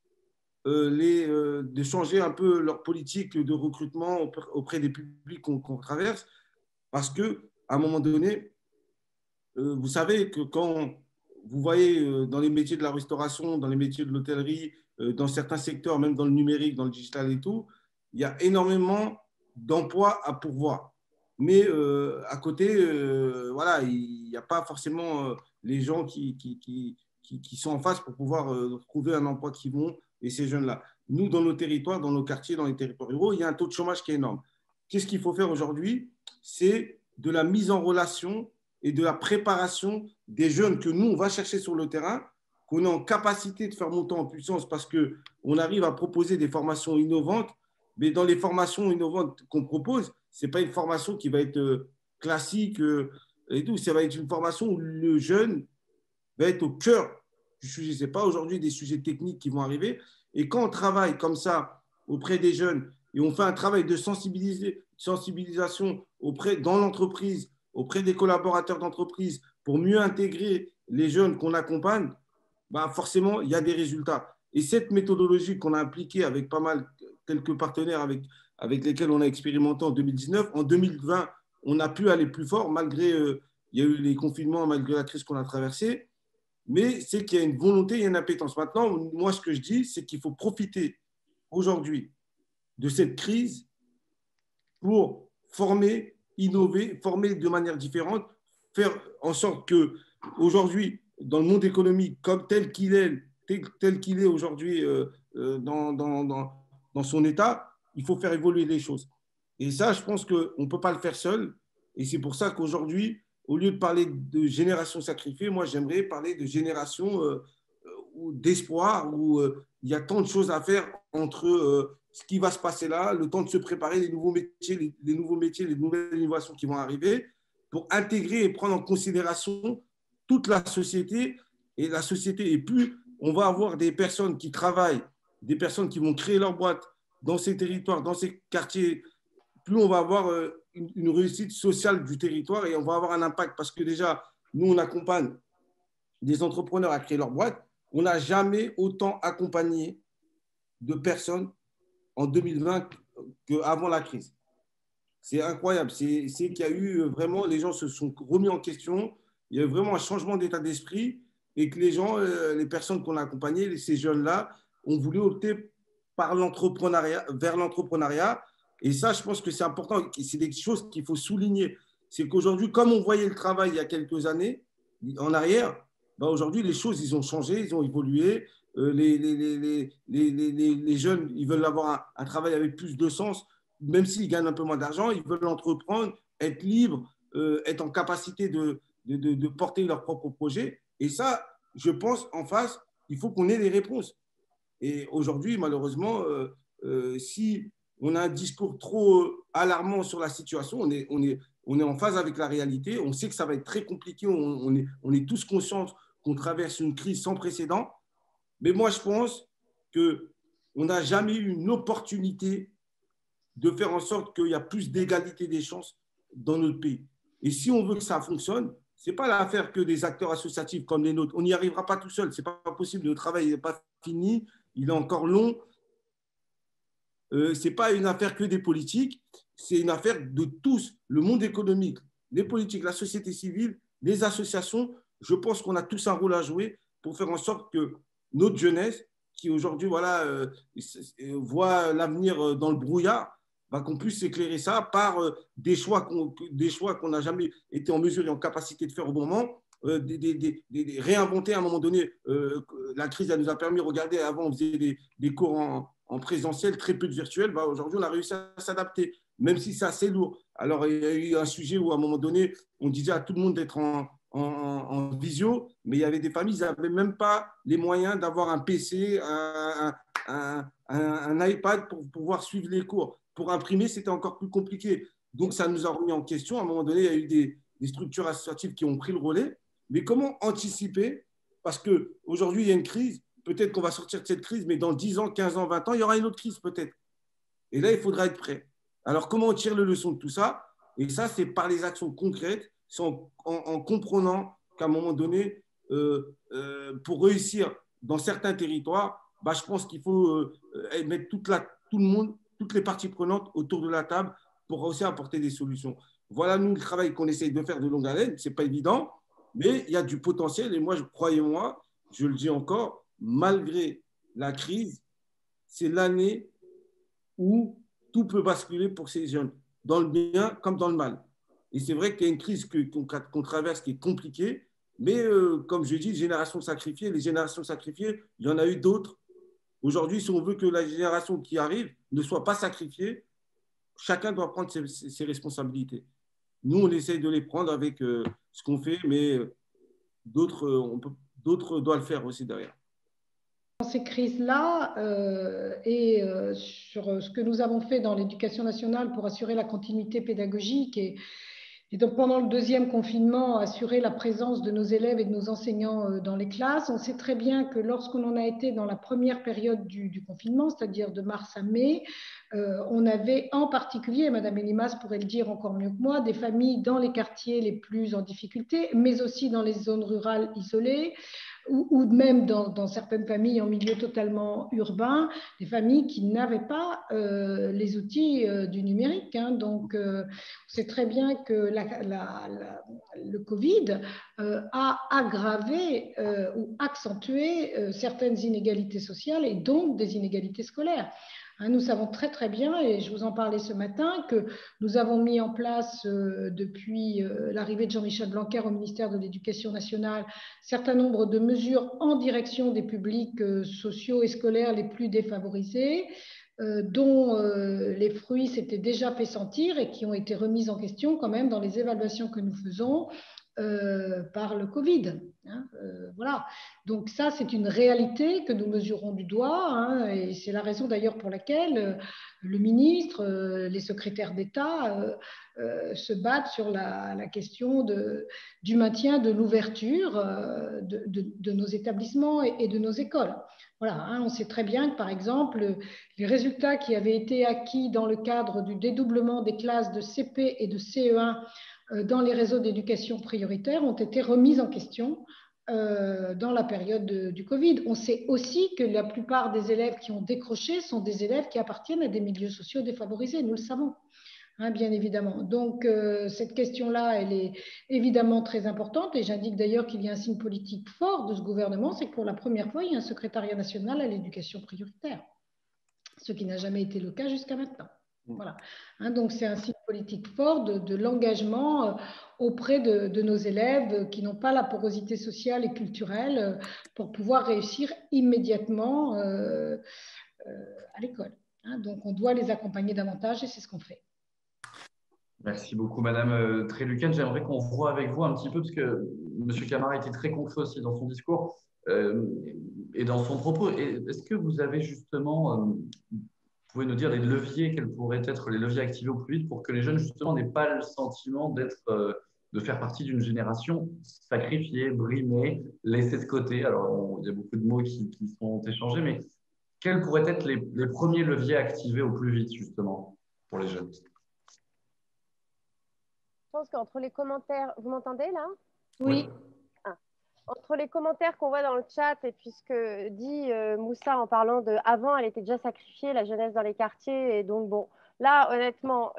de changer un peu leur politique de recrutement auprès des publics qu'on traverse. Parce qu'à un moment donné, vous savez que quand vous voyez dans les métiers de la restauration, dans les métiers de l'hôtellerie, dans certains secteurs, même dans le numérique, dans le digital et tout, il y a énormément d'emplois à pourvoir. Mais à côté, voilà, il n'y a pas forcément les gens qui sont en face pour pouvoir trouver un emploi qui vont, et ces jeunes-là. Nous, dans nos territoires, dans nos quartiers, dans les territoires ruraux, il y a un taux de chômage qui est énorme. Qu'est-ce qu'il faut faire aujourd'hui? C'est de la mise en relation et de la préparation des jeunes que nous, on va chercher sur le terrain, qu'on est en capacité de faire monter en puissance parce qu'on arrive à proposer des formations innovantes. Mais dans les formations innovantes qu'on propose, ce n'est pas une formation qui va être classique et tout. Ça va être une formation où le jeune va être au cœur du sujet. Ce n'est pas aujourd'hui des sujets techniques qui vont arriver. Et quand on travaille comme ça auprès des jeunes et on fait un travail de sensibilisation dans l'entreprise auprès des collaborateurs d'entreprise pour mieux intégrer les jeunes qu'on accompagne, bah forcément, il y a des résultats. Et cette méthodologie qu'on a appliquée avec pas mal, quelques partenaires avec lesquels on a expérimenté en 2019, en 2020, on a pu aller plus fort malgré, il y a eu les confinements, malgré la crise qu'on a traversée. Mais c'est qu'il y a une volonté, il y a une appétence. Maintenant, moi, ce que je dis, c'est qu'il faut profiter aujourd'hui de cette crise pour former, innover, former de manière différente, faire en sorte que aujourd'hui, dans le monde économique, comme tel qu'il est aujourd'hui dans son état, il faut faire évoluer les choses. Et ça, je pense qu'on ne peut pas le faire seul. Et c'est pour ça qu'aujourd'hui, au lieu de parler de génération sacrifiée, moi, j'aimerais parler de génération d'espoir, où il y a tant de choses à faire entre ce qui va se passer là, le temps de se préparer, les nouveaux métiers, les nouvelles innovations qui vont arriver, pour intégrer et prendre en considération toute la société. Et la société, et plus on va avoir des personnes qui travaillent, des personnes qui vont créer leur boîte dans ces territoires, dans ces quartiers, plus on va avoir une réussite sociale du territoire et on va avoir un impact. Parce que déjà, nous, on accompagne des entrepreneurs à créer leur boîte. On n'a jamais autant accompagné de personnes en 2020 qu'avant la crise. C'est incroyable. C'est qu'il y a eu vraiment, les gens se sont remis en question. Il y a eu vraiment un changement d'état d'esprit et que les gens, les personnes qu'on a accompagnées, ces jeunes-là, ont voulu opter par l'entrepreneuriat, vers l'entrepreneuriat. Et ça, je pense que c'est important. C'est des choses qu'il faut souligner. C'est qu'aujourd'hui, comme on voyait le travail il y a quelques années en arrière, ben aujourd'hui, les choses, ils ont changé, ils ont évolué. Les jeunes, ils veulent avoir un travail avec plus de sens, même s'ils gagnent un peu moins d'argent, ils veulent entreprendre, être libres, être en capacité de porter leurs propres projets. Et ça, je pense, en face, il faut qu'on ait des réponses. Et aujourd'hui, malheureusement, si on a un discours trop alarmant sur la situation, on est en phase avec la réalité, on sait que ça va être très compliqué, on est tous conscients qu'on traverse une crise sans précédent. Mais moi, je pense qu'on n'a jamais eu une opportunité de faire en sorte qu'il y a plus d'égalité des chances dans notre pays. Et si on veut que ça fonctionne, ce n'est pas l'affaire que des acteurs associatifs comme les nôtres. On n'y arrivera pas tout seul. Ce n'est pas possible. Le travail n'est pas fini. Il est encore long. Ce n'est pas une affaire que des politiques. C'est une affaire de tous. Le monde économique, les politiques, la société civile, les associations. Je pense qu'on a tous un rôle à jouer pour faire en sorte que notre jeunesse, qui aujourd'hui voit l'avenir dans le brouillard, qu'on puisse éclairer ça par des choix qu'on n'a jamais été en mesure et en capacité de faire au bon moment, réinventer à un moment donné. La crise, elle nous a permis, regardez, avant on faisait des cours en présentiel, très peu de virtuel. Aujourd'hui, on a réussi à s'adapter, même si c'est assez lourd. Alors, il y a eu un sujet où à un moment donné, on disait à tout le monde d'être en visio, mais il y avait des familles, ils n'avaient même pas les moyens d'avoir un PC, un iPad pour pouvoir suivre les cours. Pour imprimer, c'était encore plus compliqué. Donc, ça nous a remis en question. À un moment donné, il y a eu des structures associatives qui ont pris le relais. Mais comment anticiper? Parce qu'aujourd'hui, il y a une crise. Peut-être qu'on va sortir de cette crise, mais dans 10 ans, 15 ans, 20 ans, il y aura une autre crise peut-être. Et là, il faudra être prêt. Alors, comment on tire les leçons de tout ça? Et ça, c'est par les actions concrètes, en comprenant qu'à un moment donné, pour réussir dans certains territoires, je pense qu'il faut mettre tout le monde, toutes les parties prenantes autour de la table pour aussi apporter des solutions. Voilà, nous, le travail qu'on essaye de faire de longue haleine. Ce n'est pas évident, mais il y a du potentiel. Et moi, croyez-moi, je le dis encore, malgré la crise, c'est l'année où tout peut basculer pour ces jeunes, dans le bien comme dans le mal. Et c'est vrai qu'il y a une crise qu'on traverse qui est compliquée, mais comme je dis, génération sacrifiée, les générations sacrifiées, il y en a eu d'autres. Aujourd'hui, si on veut que la génération qui arrive ne soit pas sacrifiée, chacun doit prendre ses responsabilités. Nous, on essaye de les prendre avec ce qu'on fait, mais d'autres doivent le faire aussi derrière. Dans ces crises-là et sur ce que nous avons fait dans l'éducation nationale pour assurer la continuité pédagogique et Et donc, pendant le deuxième confinement, assurer la présence de nos élèves et de nos enseignants dans les classes. On sait très bien que lorsqu'on en a été dans la première période du confinement, c'est-à-dire de mars à mai, on avait en particulier, Madame Elimas pourrait le dire encore mieux que moi, des familles dans les quartiers les plus en difficulté, mais aussi dans les zones rurales isolées, ou même dans certaines familles en milieu totalement urbain, des familles qui n'avaient pas les outils du numérique. Hein. Donc, c'est très bien que le Covid a aggravé ou accentué certaines inégalités sociales et donc des inégalités scolaires. Hein, nous savons très très bien, et je vous en parlais ce matin, que nous avons mis en place depuis l'arrivée de Jean-Michel Blanquer au ministère de l'Éducation nationale un certain nombre de mesures en direction des publics sociaux et scolaires les plus défavorisés, dont les fruits s'étaient déjà fait sentir et qui ont été remises en question quand même dans les évaluations que nous faisons par le Covid. Hein, voilà. Donc ça, c'est une réalité que nous mesurons du doigt, hein, et c'est la raison d'ailleurs pour laquelle le ministre, les secrétaires d'État se battent sur la question du maintien de l'ouverture de nos établissements et de nos écoles. Voilà, hein, on sait très bien que, par exemple, les résultats qui avaient été acquis dans le cadre du dédoublement des classes de CP et de CE1 dans les réseaux d'éducation prioritaire ont été remis en question dans la période du Covid. On sait aussi que la plupart des élèves qui ont décroché sont des élèves qui appartiennent à des milieux sociaux défavorisés, nous le savons. Hein, bien évidemment. Donc, cette question-là, elle est évidemment très importante, et j'indique d'ailleurs qu'il y a un signe politique fort de ce gouvernement, c'est que pour la première fois, il y a un secrétariat national à l'éducation prioritaire, ce qui n'a jamais été le cas jusqu'à maintenant. Voilà. Hein, donc, c'est un signe politique fort de l'engagement auprès de nos élèves qui n'ont pas la porosité sociale et culturelle pour pouvoir réussir immédiatement à l'école. Hein, donc, on doit les accompagner davantage et c'est ce qu'on fait. Merci beaucoup, Madame Trélucan. J'aimerais qu'on voit avec vous un petit peu, parce que M. Camara était très concret aussi dans son discours et dans son propos. Est-ce que vous avez justement, vous pouvez nous dire les leviers, quels pourraient être les leviers activés au plus vite pour que les jeunes, justement, n'aient pas le sentiment de faire partie d'une génération sacrifiée, brimée, laissée de côté? Alors, il y a beaucoup de mots qui sont échangés, mais quels pourraient être les premiers leviers activés au plus vite, justement, pour les jeunes? Je pense qu'entre les commentaires, vous m'entendez là? Oui. Ah. Entre les commentaires qu'on voit dans le chat et puis ce que dit Moussa en parlant de avant, elle était déjà sacrifiée, la jeunesse dans les quartiers. Et donc, bon, là, honnêtement,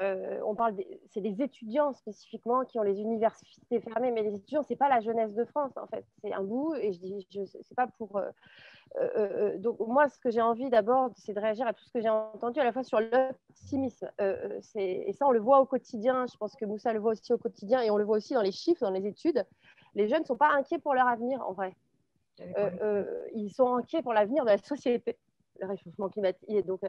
on parle c'est des étudiants spécifiquement qui ont les universités fermées, mais les étudiants, c'est pas la jeunesse de France, en fait. C'est un bout, et je dis, c'est pas pour. Donc, moi, ce que j'ai envie d'abord, c'est de réagir à tout ce que j'ai entendu, à la fois sur l'optimisme. Et ça, on le voit au quotidien. Je pense que Moussa le voit aussi au quotidien, et on le voit aussi dans les chiffres, dans les études. Les jeunes ne sont pas inquiets pour leur avenir, en vrai. Ils sont inquiets pour l'avenir de la société, le réchauffement climatique. Donc,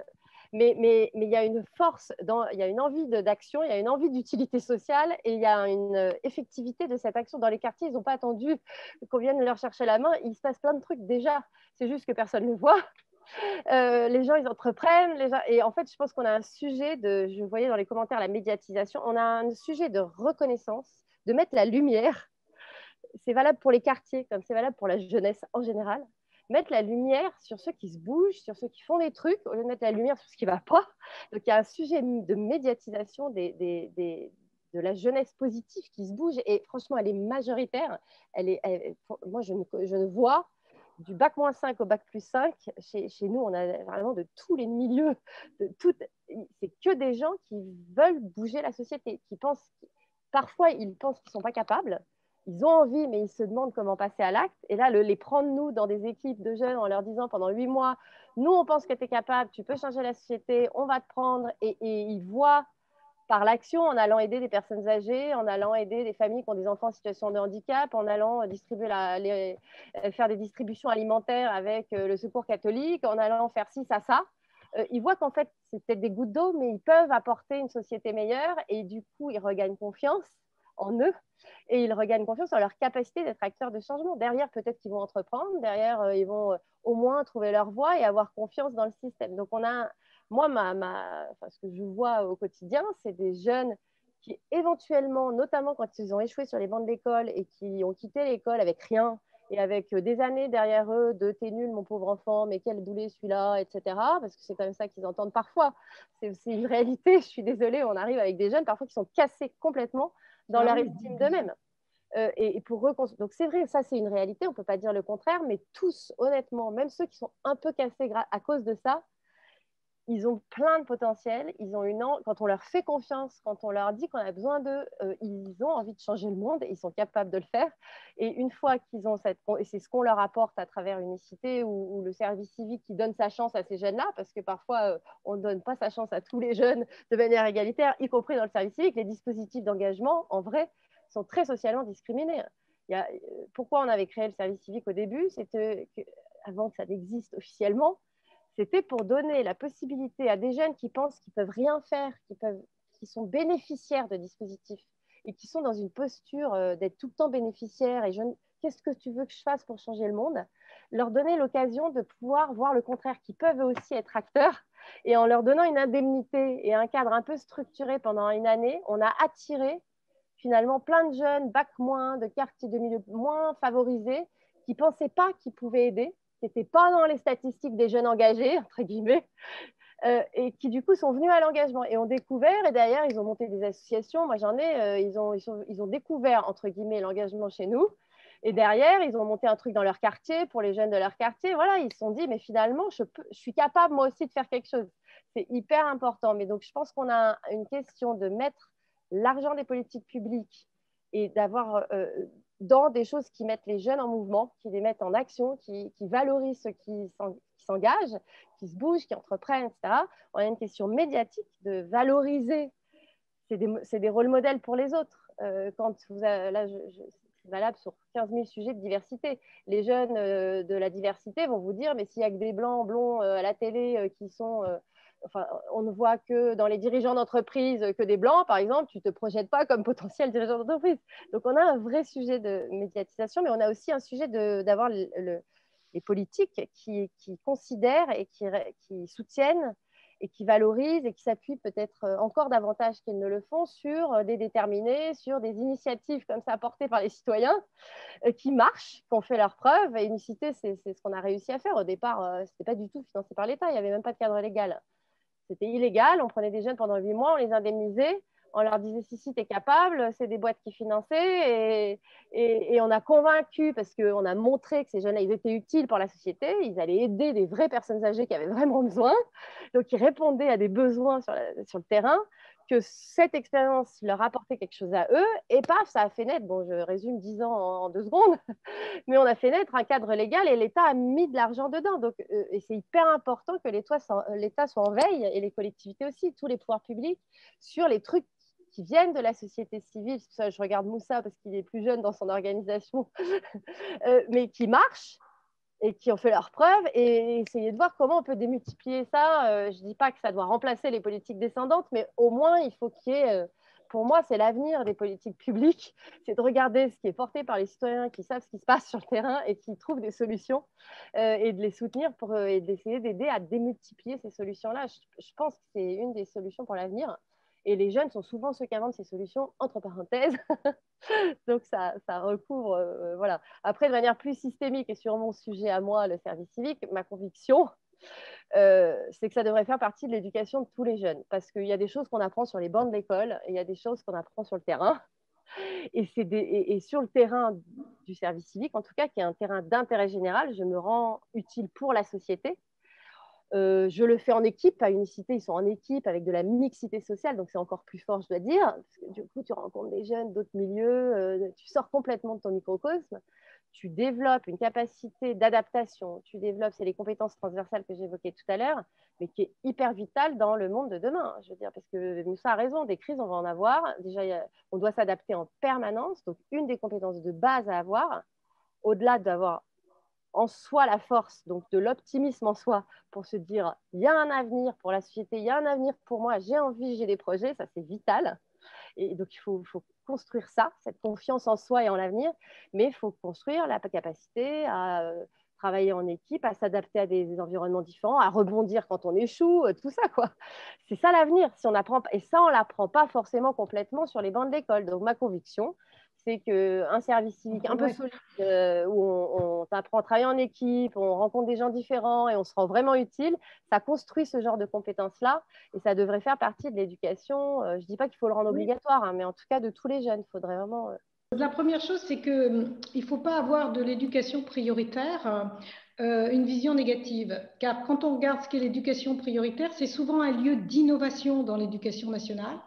mais il y a une force, il y a une envie d'action, il y a une envie d'utilité sociale, et il y a une effectivité de cette action. Dans les quartiers, ils n'ont pas attendu qu'on vienne leur chercher la main. Il se passe plein de trucs déjà. C'est juste que personne ne le voit. Les gens, ils entreprennent. Et en fait, je pense qu'on a un sujet je voyais dans les commentaires la médiatisation, on a un sujet de reconnaissance, de mettre la lumière. C'est valable pour les quartiers, comme c'est valable pour la jeunesse en général. Mettre la lumière sur ceux qui se bougent, sur ceux qui font des trucs, au lieu de mettre la lumière sur ce qui ne va pas. Donc, il y a un sujet de médiatisation de la jeunesse positive qui se bouge. Et franchement, elle est majoritaire. Moi, je ne vois du bac -5 au bac +5. Chez nous, on a vraiment de tous les milieux. C'est que des gens qui veulent bouger la société, qui pensent, parfois, ils pensent qu'ils ne sont pas capables. Ils ont envie, mais ils se demandent comment passer à l'acte. Et là, les prendre, nous, dans des équipes de jeunes en leur disant pendant 8 mois, nous, on pense que tu es capable, tu peux changer la société, on va te prendre. Et ils voient par l'action, en allant aider des personnes âgées, en allant aider des familles qui ont des enfants en situation de handicap, en allant distribuer faire des distributions alimentaires avec le Secours catholique, en allant faire ci, ça. Ils voient qu'en fait, c'est peut-être des gouttes d'eau, mais ils peuvent apporter une société meilleure. Et du coup, ils regagnent confiance en eux, et ils regagnent confiance en leur capacité d'être acteurs de changement. Derrière, peut-être qu'ils vont entreprendre, derrière, ils vont au moins trouver leur voie et avoir confiance dans le système. Donc, moi, ce que je vois au quotidien, c'est des jeunes qui éventuellement, notamment quand ils ont échoué sur les bancs de l'école et qui ont quitté l'école avec rien et avec des années derrière eux de « t'es nul mon pauvre enfant, mais quel boulet celui-là », etc. Parce que c'est comme ça qu'ils entendent parfois. C'est une réalité, je suis désolée, on arrive avec des jeunes parfois qui sont cassés complètement dans leur estime d'eux-mêmes. Et pour reconstruire. Donc c'est vrai, ça c'est une réalité, on ne peut pas dire le contraire, mais tous, honnêtement, même ceux qui sont un peu cassés à cause de ça, ils ont plein de potentiel, ils ont quand on leur fait confiance, quand on leur dit qu'on a besoin d'eux, ils ont envie de changer le monde, et ils sont capables de le faire. Et une fois qu'ils ont et c'est ce qu'on leur apporte à travers Unicité ou le service civique qui donne sa chance à ces jeunes-là, parce que parfois on ne donne pas sa chance à tous les jeunes de manière égalitaire, y compris dans le service civique. Les dispositifs d'engagement, en vrai, sont très socialement discriminés. Pourquoi on avait créé le service civique au début? C'était avant que ça n'existe officiellement. C'était pour donner la possibilité à des jeunes qui pensent qu'ils ne peuvent rien faire, qui sont bénéficiaires de dispositifs et qui sont dans une posture d'être tout le temps bénéficiaires et qu'est-ce que tu veux que je fasse pour changer le monde, leur donner l'occasion de pouvoir voir le contraire, qu'ils peuvent aussi être acteurs. Et en leur donnant une indemnité et un cadre un peu structuré pendant une année, on a attiré finalement plein de jeunes, bac moins, de quartiers de milieux moins favorisés, qui ne pensaient pas qu'ils pouvaient aider, qui n'étaient pas dans les statistiques des jeunes engagés, entre guillemets, et qui du coup sont venus à l'engagement et ont découvert, et derrière ils ont monté des associations, moi j'en ai, ils ont découvert, entre guillemets, l'engagement chez nous, et derrière ils ont monté un truc dans leur quartier, pour les jeunes de leur quartier, voilà, ils se sont dit, mais finalement je suis capable moi aussi de faire quelque chose. C'est hyper important, mais donc je pense qu'on a une question de mettre l'argent des politiques publiques et d'avoir dans des choses qui mettent les jeunes en mouvement, qui les mettent en action, qui valorisent ceux qui s'engagent, qui se bougent, qui entreprennent, etc. On a une question médiatique de valoriser. C'est des rôles modèles pour les autres. Quand là, c'est valable sur 15 000 sujets de diversité. Les jeunes de la diversité vont vous dire, mais s'il n'y a que des blancs, blonds à la télé qui sont... Enfin, on ne voit que dans les dirigeants d'entreprise que des blancs, par exemple, tu ne te projettes pas comme potentiel dirigeant d'entreprise. Donc, on a un vrai sujet de médiatisation, mais on a aussi un sujet d'avoir les politiques qui considèrent et qui soutiennent et qui valorisent et qui s'appuient peut-être encore davantage qu'ils ne le font sur des déterminés, sur des initiatives comme ça portées par les citoyens qui marchent, qui ont fait leurs preuves. Et Unicité, c'est ce qu'on a réussi à faire. Au départ, ce n'était pas du tout financé par l'État, il n'y avait même pas de cadre légal. C'était illégal, on prenait des jeunes pendant 8 mois, on les indemnisait, on leur disait si t'es capable, c'est des boîtes qui finançaient et on a convaincu, parce qu'on a montré que ces jeunes-là, ils étaient utiles pour la société, ils allaient aider des vraies personnes âgées qui avaient vraiment besoin, donc ils répondaient à des besoins sur le terrain, que cette expérience leur apportait quelque chose à eux, et paf, ça a fait naître, bon je résume 10 ans en 2 secondes, mais on a fait naître un cadre légal et l'État a mis de l'argent dedans. Donc, et c'est hyper important que l'État soit en veille, et les collectivités aussi, tous les pouvoirs publics, sur les trucs qui viennent de la société civile. C'est pour ça que je regarde Moussa parce qu'il est plus jeune dans son organisation, mais qui marchent et qui ont fait leurs preuves, et essayer de voir comment on peut démultiplier ça. Je ne dis pas que ça doit remplacer les politiques descendantes, mais au moins, il faut qu'il y ait... pour moi, c'est l'avenir des politiques publiques, c'est de regarder ce qui est porté par les citoyens qui savent ce qui se passe sur le terrain et qui trouvent des solutions et de les soutenir et d'essayer d'aider à démultiplier ces solutions-là. Je pense que c'est une des solutions pour l'avenir. Et les jeunes sont souvent ceux qui inventent ces solutions, entre parenthèses. Donc, ça recouvre... voilà. Après, de manière plus systémique et sur mon sujet à moi, le service civique, ma conviction, c'est que ça devrait faire partie de l'éducation de tous les jeunes. Parce qu'il y a des choses qu'on apprend sur les bancs de l'école et il y a des choses qu'on apprend sur le terrain. Et sur le terrain du service civique, en tout cas, qui est un terrain d'intérêt général, je me rends utile pour la société. Je le fais en équipe. À Unicité, ils sont en équipe avec de la mixité sociale, donc c'est encore plus fort, je dois dire. Parce que, du coup, tu rencontres des jeunes d'autres milieux, tu sors complètement de ton microcosme. Tu développes une capacité d'adaptation, c'est les compétences transversales que j'évoquais tout à l'heure, mais qui est hyper vitale dans le monde de demain. Je veux dire, parce que Moussa a raison, des crises, on va en avoir. Déjà, on doit s'adapter en permanence. Donc, une des compétences de base à avoir, au-delà d'avoir en soi la force, donc de l'optimisme en soi, pour se dire, il y a un avenir pour la société, il y a un avenir pour moi, j'ai envie, j'ai des projets, ça c'est vital. Et donc, il faut construire ça, cette confiance en soi et en l'avenir, mais il faut construire la capacité à travailler en équipe, à s'adapter à des environnements différents, à rebondir quand on échoue, tout ça, quoi. C'est ça l'avenir. Si on apprend, et ça, on ne l'apprend pas forcément complètement sur les bancs de l'école. Donc, ma conviction, c'est qu'un service civique un peu solide, où on apprend à travailler en équipe, on rencontre des gens différents et on se rend vraiment utile, ça construit ce genre de compétences-là et ça devrait faire partie de l'éducation. Je ne dis pas qu'il faut le rendre obligatoire, hein, mais en tout cas de tous les jeunes. Il faudrait vraiment… La première chose, c'est qu'il ne faut pas avoir de l'éducation prioritaire une vision négative. Car quand on regarde ce qu'est l'éducation prioritaire, c'est souvent un lieu d'innovation dans l'éducation nationale.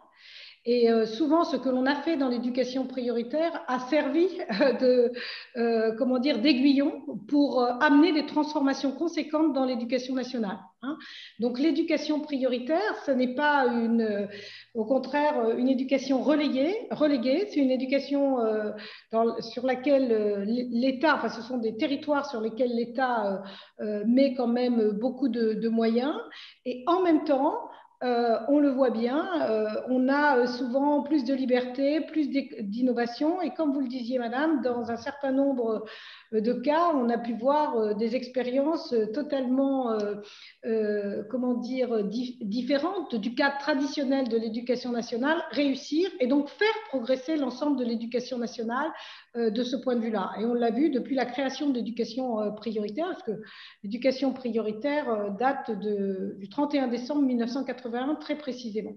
Et souvent, ce que l'on a fait dans l'éducation prioritaire a servi d'aiguillon pour amener des transformations conséquentes dans l'éducation nationale. Hein. Donc, l'éducation prioritaire, ce n'est pas au contraire une éducation reléguée. C'est une éducation sur laquelle l'État, enfin, ce sont des territoires sur lesquels l'État met quand même beaucoup de moyens. Et en même temps, on le voit bien, on a souvent plus de liberté, plus d'innovation et comme vous le disiez madame, dans un certain nombre de cas, on a pu voir des expériences totalement différentes du cadre traditionnel de l'éducation nationale réussir et donc faire progresser l'ensemble de l'éducation nationale de ce point de vue-là. Et on l'a vu depuis la création de l'éducation prioritaire, parce que l'éducation prioritaire date du 31 décembre 1981 très précisément.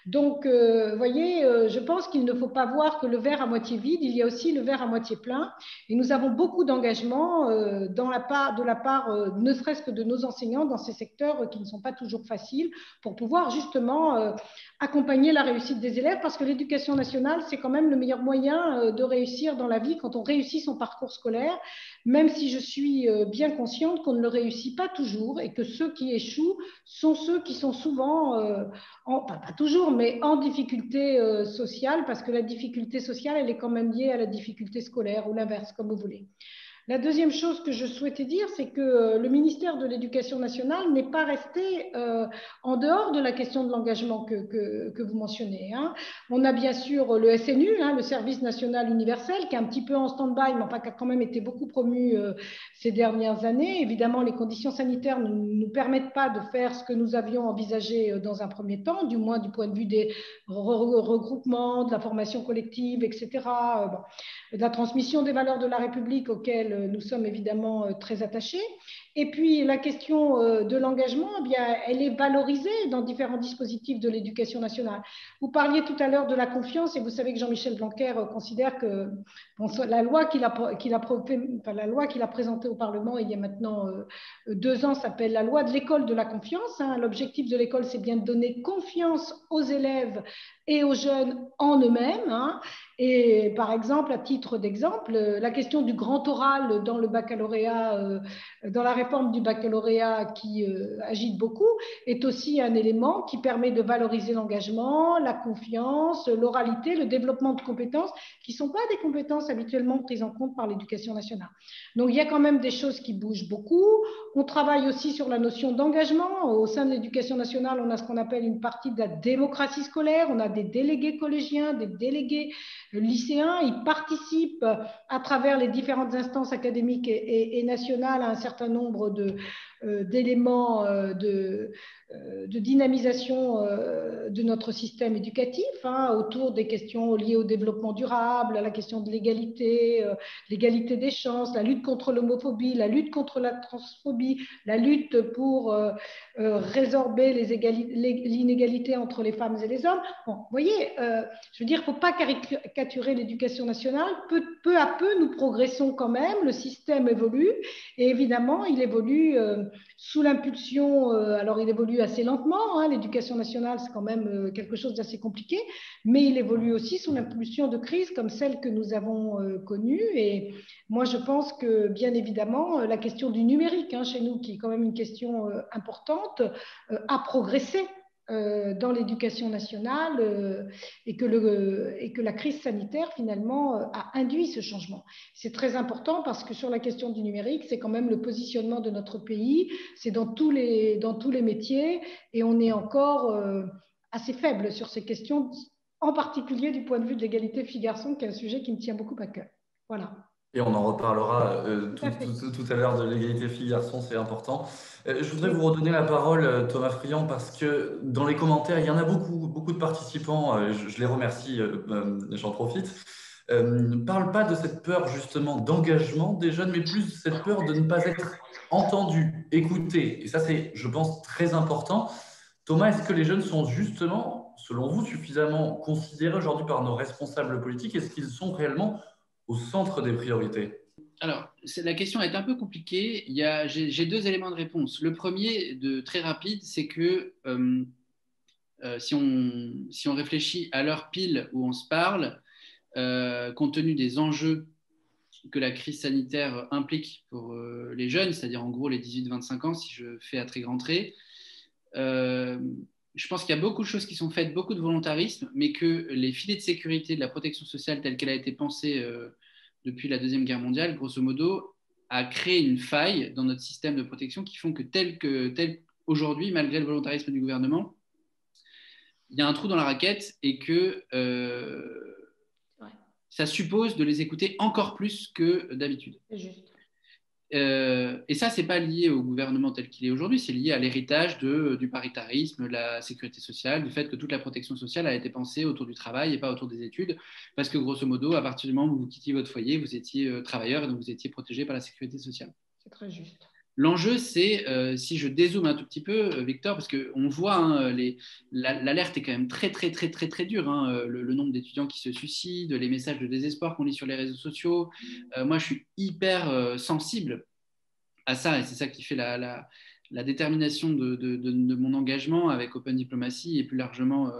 Donc, vous voyez, je pense qu'il ne faut pas voir que le verre à moitié vide, il y a aussi le verre à moitié plein. Et nous avons beaucoup d'engagement de la part ne serait-ce que de nos enseignants dans ces secteurs qui ne sont pas toujours faciles pour pouvoir justement accompagner la réussite des élèves parce que l'éducation nationale, c'est quand même le meilleur moyen de réussir dans la vie quand on réussit son parcours scolaire, même si je suis bien consciente qu'on ne le réussit pas toujours et que ceux qui échouent sont ceux qui sont souvent, pas toujours, mais en difficulté sociale, parce que la difficulté sociale, elle est quand même liée à la difficulté scolaire ou l'inverse, comme vous voulez. La deuxième chose que je souhaitais dire, c'est que le ministère de l'Éducation nationale n'est pas resté en dehors de la question de l'engagement que vous mentionnez. Hein. On a bien sûr le SNU, hein, le Service national universel, qui est un petit peu en stand-by, mais enfin, qui a quand même été beaucoup promu ces dernières années. Évidemment, les conditions sanitaires ne nous permettent pas de faire ce que nous avions envisagé dans un premier temps, du moins du point de vue des regroupements, de la formation collective, etc., de la transmission des valeurs de la République auxquelles nous sommes évidemment très attachés. Et puis la question de l'engagement, eh bien, elle est valorisée dans différents dispositifs de l'éducation nationale. Vous parliez tout à l'heure de la confiance et vous savez que Jean-Michel Blanquer considère que la loi qu'il a présentée au Parlement il y a maintenant 2 ans s'appelle la loi de l'école de la confiance. Hein. L'objectif de l'école, c'est bien de donner confiance aux élèves et aux jeunes en eux-mêmes. Hein. Et par exemple, à titre d'exemple, la question du grand oral dans le baccalauréat, dans la réforme du baccalauréat qui agite beaucoup, est aussi un élément qui permet de valoriser l'engagement, la confiance, l'oralité, le développement de compétences qui ne sont pas des compétences habituellement prises en compte par l'éducation nationale. Donc, il y a quand même des choses qui bougent beaucoup. On travaille aussi sur la notion d'engagement. Au sein de l'éducation nationale, on a ce qu'on appelle une partie de la démocratie scolaire. On a des délégués collégiens, des délégués lycéens. Ils participent à travers les différentes instances académiques et nationales à un certain nombre d'éléments de dynamisation de notre système éducatif, hein, autour des questions liées au développement durable, à la question de l'égalité, l'égalité des chances, la lutte contre l'homophobie, la lutte contre la transphobie, la lutte pour résorber l'inégalité entre les femmes et les hommes. Bon, vous voyez, je veux dire, il ne faut pas caricaturer l'éducation nationale. Peu à peu, nous progressons quand même, le système évolue et évidemment, il évolue sous l'impulsion, alors il évolue assez lentement, hein, l'éducation nationale c'est quand même quelque chose d'assez compliqué, mais il évolue aussi sous l'impulsion de crises comme celle que nous avons connue et moi je pense que bien évidemment la question du numérique hein, chez nous qui est quand même une question importante a progressé dans l'éducation nationale et que la crise sanitaire finalement a induit ce changement. C'est très important parce que sur la question du numérique, c'est quand même le positionnement de notre pays, c'est dans tous les métiers et on est encore assez faible sur ces questions, en particulier du point de vue de l'égalité filles-garçons, qui est un sujet qui me tient beaucoup à cœur. Voilà. Et on en reparlera Tout à fait. tout à l'heure de l'égalité filles-garçons, c'est important. Je voudrais Oui. vous redonner la parole, Thomas Friand, parce que dans les commentaires, il y en a beaucoup de participants, je les remercie, j'en profite, ne parlent pas de cette peur justement d'engagement des jeunes, mais plus cette peur de ne pas être entendus, écoutés. Et ça, c'est, je pense, très important. Thomas, est-ce que les jeunes sont justement, selon vous, suffisamment considérés aujourd'hui par nos responsables politiques? Est-ce qu'ils sont réellement au centre des priorités? Alors, la question est un peu compliquée. J'ai deux éléments de réponse. Le premier, très rapide, c'est que si on réfléchit à l'heure pile où on se parle, compte tenu des enjeux que la crise sanitaire implique pour les jeunes, c'est-à-dire en gros les 18-25 ans, si je fais à très grands traits, je pense qu'il y a beaucoup de choses qui sont faites, beaucoup de volontarisme, mais que les filets de sécurité de la protection sociale telle qu'elle a été pensée depuis la Deuxième Guerre mondiale, grosso modo, a créé une faille dans notre système de protection qui font que tel aujourd'hui, malgré le volontarisme du gouvernement, il y a un trou dans la raquette et que ça suppose de les écouter encore plus que d'habitude. C'est juste. Et ça, ce n'est pas lié au gouvernement tel qu'il est aujourd'hui, c'est lié à l'héritage du paritarisme, la sécurité sociale, du fait que toute la protection sociale a été pensée autour du travail et pas autour des études, parce que grosso modo, à partir du moment où vous quittiez votre foyer, vous étiez travailleur et donc vous étiez protégé par la sécurité sociale. C'est très juste. L'enjeu, c'est, si je dézoome un tout petit peu, Victor, parce qu'on voit, hein, l'alerte est quand même très dure. Hein, le nombre d'étudiants qui se suicident, les messages de désespoir qu'on lit sur les réseaux sociaux. Moi, je suis hyper sensible à ça, et c'est ça qui fait la détermination de mon engagement avec Open Diplomacy et plus largement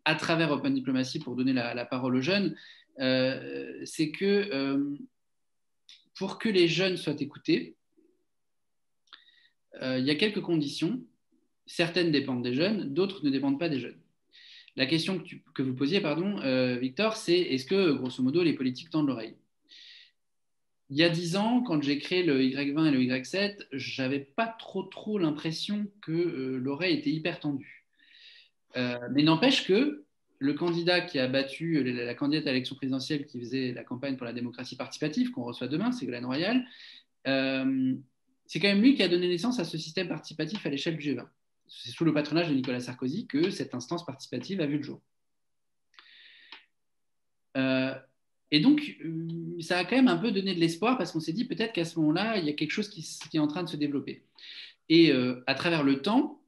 à travers Open Diplomacy pour donner la parole aux jeunes. C'est que pour que les jeunes soient écoutés, il y a quelques conditions. Certaines dépendent des jeunes, d'autres ne dépendent pas des jeunes. La question que vous posiez, Victor, c'est est-ce que, grosso modo, les politiques tendent l'oreille? Il y a 10 ans, quand j'ai créé le Y20 et le Y7, je n'avais pas trop l'impression que l'oreille était hyper tendue. Mais n'empêche que le candidat qui a battu la candidate à l'élection présidentielle qui faisait la campagne pour la démocratie participative, qu'on reçoit demain, Ségolène Royal, c'est quand même lui qui a donné naissance à ce système participatif à l'échelle du G20. C'est sous le patronage de Nicolas Sarkozy que cette instance participative a vu le jour. Et donc, ça a quand même un peu donné de l'espoir parce qu'on s'est dit peut-être qu'à ce moment-là, il y a quelque chose qui est en train de se développer. Et à travers le temps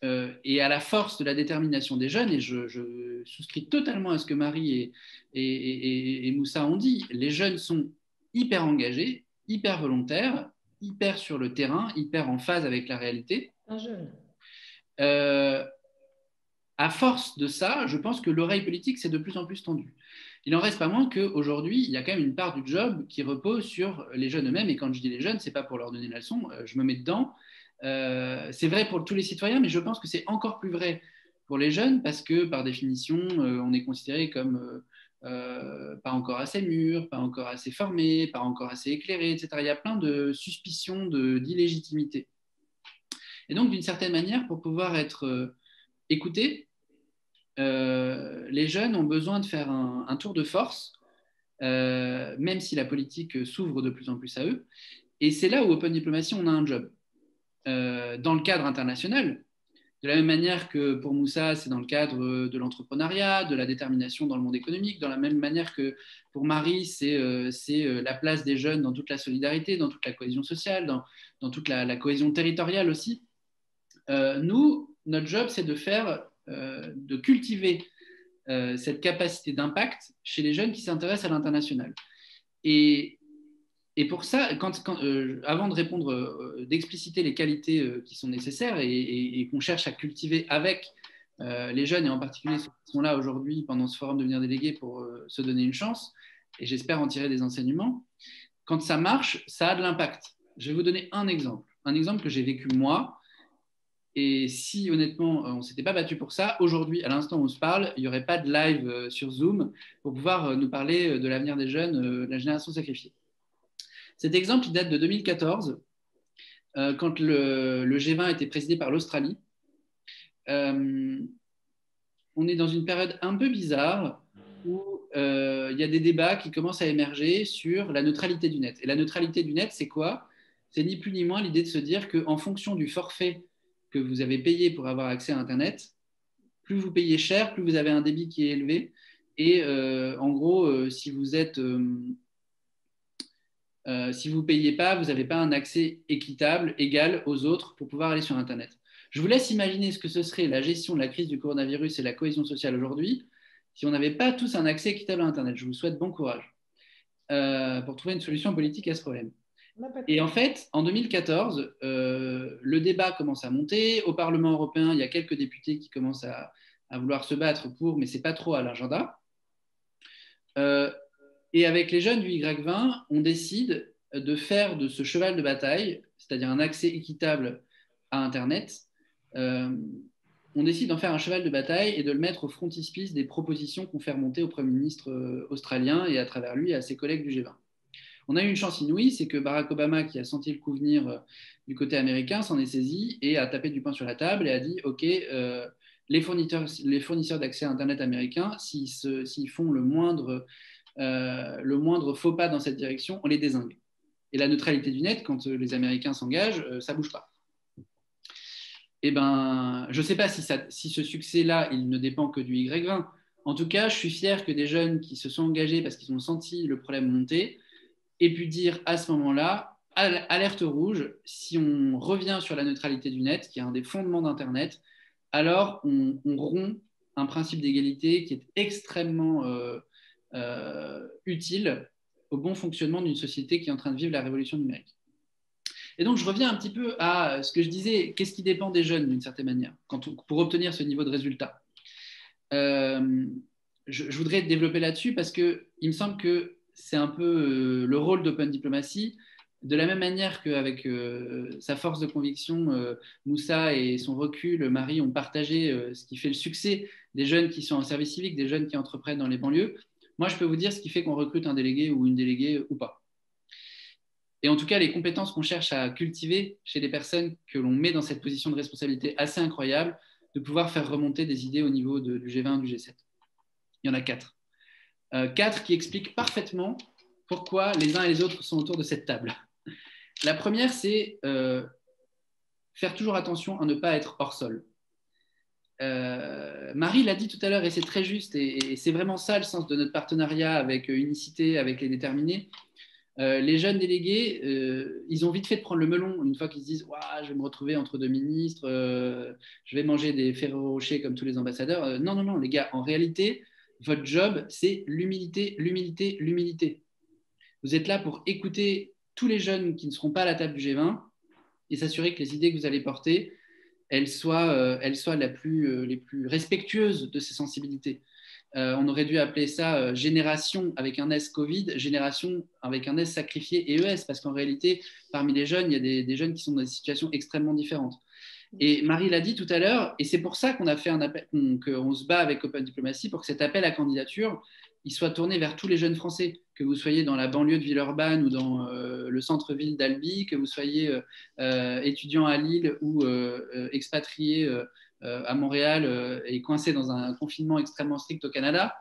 et à la force de la détermination des jeunes, et je souscris totalement à ce que Marie et Moussa ont dit, les jeunes sont hyper engagés, hyper volontaires, hyper sur le terrain, hyper en phase avec la réalité. Un jeune. À force de ça, je pense que l'oreille politique s'est de plus en plus tendue. Il n'en reste pas moins qu'aujourd'hui, il y a quand même une part du job qui repose sur les jeunes eux-mêmes. Et quand je dis les jeunes, ce n'est pas pour leur donner la leçon, je me mets dedans. C'est vrai pour tous les citoyens, mais je pense que c'est encore plus vrai pour les jeunes parce que, par définition, on est considéré comme pas encore assez mûr, pas encore assez formé, pas encore assez éclairé, etc. Il y a plein de suspicions d'illégitimité. Et donc, d'une certaine manière, pour pouvoir être écoutés, les jeunes ont besoin de faire un tour de force, même si la politique s'ouvre de plus en plus à eux. Et c'est là où Open Diplomacy, on a un job. Dans le cadre international, de la même manière que pour Moussa, c'est dans le cadre de l'entrepreneuriat, de la détermination dans le monde économique, dans la même manière que pour Marie, c'est la place des jeunes dans toute la solidarité, dans toute la cohésion sociale, dans toute la cohésion territoriale aussi. Nous, notre job, c'est de cultiver cette capacité d'impact chez les jeunes qui s'intéressent à l'international. Et pour ça, avant de répondre, d'expliciter les qualités qui sont nécessaires et qu'on cherche à cultiver avec les jeunes, et en particulier ceux qui sont là aujourd'hui pendant ce forum Devenir délégué pour se donner une chance, et j'espère en tirer des enseignements, quand ça marche, ça a de l'impact. Je vais vous donner un exemple que j'ai vécu moi. Et si honnêtement, on ne s'était pas battu pour ça, aujourd'hui, à l'instant où on se parle, il n'y aurait pas de live sur Zoom pour pouvoir nous parler de l'avenir des jeunes, de la génération sacrifiée. Cet exemple, il date de 2014, quand le G20 était présidé par l'Australie. On est dans une période un peu bizarre où il y a des débats qui commencent à émerger sur la neutralité du net. Et la neutralité du net, c'est quoi? C'est ni plus ni moins l'idée de se dire qu'en fonction du forfait que vous avez payé pour avoir accès à Internet, plus vous payez cher, plus vous avez un débit qui est élevé. Et en gros, si vous ne payez pas, vous n'avez pas un accès équitable, égal aux autres pour pouvoir aller sur Internet. Je vous laisse imaginer ce que ce serait la gestion de la crise du coronavirus et la cohésion sociale aujourd'hui si on n'avait pas tous un accès équitable à Internet. Je vous souhaite bon courage pour trouver une solution politique à ce problème. Et en fait, en 2014, le débat commence à monter. Au Parlement européen, il y a quelques députés qui commencent à vouloir se battre pour, mais ce n'est pas trop à l'agenda. Et avec les jeunes du Y20, on décide de faire de ce cheval de bataille, c'est-à-dire un accès équitable à Internet, on décide d'en faire un cheval de bataille et de le mettre au frontispice des propositions qu'on fait remonter au Premier ministre australien et à travers lui à ses collègues du G20. On a eu une chance inouïe, c'est que Barack Obama, qui a senti le coup venir du côté américain, s'en est saisi et a tapé du poing sur la table et a dit « Ok, les fournisseurs d'accès à Internet américains, s'ils font le moindre faux pas dans cette direction, on les dézingue. » Et la neutralité du net, quand les Américains s'engagent, ça ne bouge pas. Eh ben, je ne sais pas si ce succès-là, il ne dépend que du Y20. En tout cas, je suis fier que des jeunes qui se sont engagés parce qu'ils ont senti le problème monter aient pu dire à ce moment-là, alerte rouge, si on revient sur la neutralité du net, qui est un des fondements d'Internet, alors on rompt un principe d'égalité qui est extrêmement utile au bon fonctionnement d'une société qui est en train de vivre la révolution numérique. Et donc, je reviens un petit peu à ce que je disais, qu'est-ce qui dépend des jeunes d'une certaine manière pour obtenir ce niveau de résultat. Je voudrais développer là-dessus parce qu'il me semble que c'est un peu le rôle d'Open Diplomacy. De la même manière qu'avec sa force de conviction, Moussa et son recul, Marie ont partagé ce qui fait le succès des jeunes qui sont en service civique, des jeunes qui entreprennent dans les banlieues. Moi, je peux vous dire ce qui fait qu'on recrute un délégué ou une déléguée ou pas. Et en tout cas, les compétences qu'on cherche à cultiver chez les personnes que l'on met dans cette position de responsabilité assez incroyable, de pouvoir faire remonter des idées au niveau du G20, du G7. Il y en a 4. 4 qui expliquent parfaitement pourquoi les uns et les autres sont autour de cette table. La première, c'est faire toujours attention à ne pas être hors sol. Marie l'a dit tout à l'heure et c'est très juste et c'est vraiment ça le sens de notre partenariat avec Unicité, avec les déterminés. Les jeunes délégués, ils ont vite fait de prendre le melon une fois qu'ils se disent je vais me retrouver entre deux ministres, je vais manger des Ferrero Rocher comme tous les ambassadeurs. Non, les gars, en réalité, votre job, c'est l'humilité, l'humilité, l'humilité. Vous êtes là pour écouter tous les jeunes qui ne seront pas à la table du G20 et s'assurer que les idées que vous allez porter, elles soient les plus respectueuses de ces sensibilités. On aurait dû appeler ça génération avec un S Covid, génération avec un S sacrifié et ES, parce qu'en réalité, parmi les jeunes, il y a des jeunes qui sont dans des situations extrêmement différentes. Et Marie l'a dit tout à l'heure, et c'est pour ça qu'on a fait un appel, qu'on se bat avec Open Diplomacy pour que cet appel à candidature il soit tourné vers tous les jeunes Français, que vous soyez dans la banlieue de Villeurbanne ou dans le centre-ville d'Albi, que vous soyez étudiant à Lille ou expatrié à Montréal et coincé dans un confinement extrêmement strict au Canada.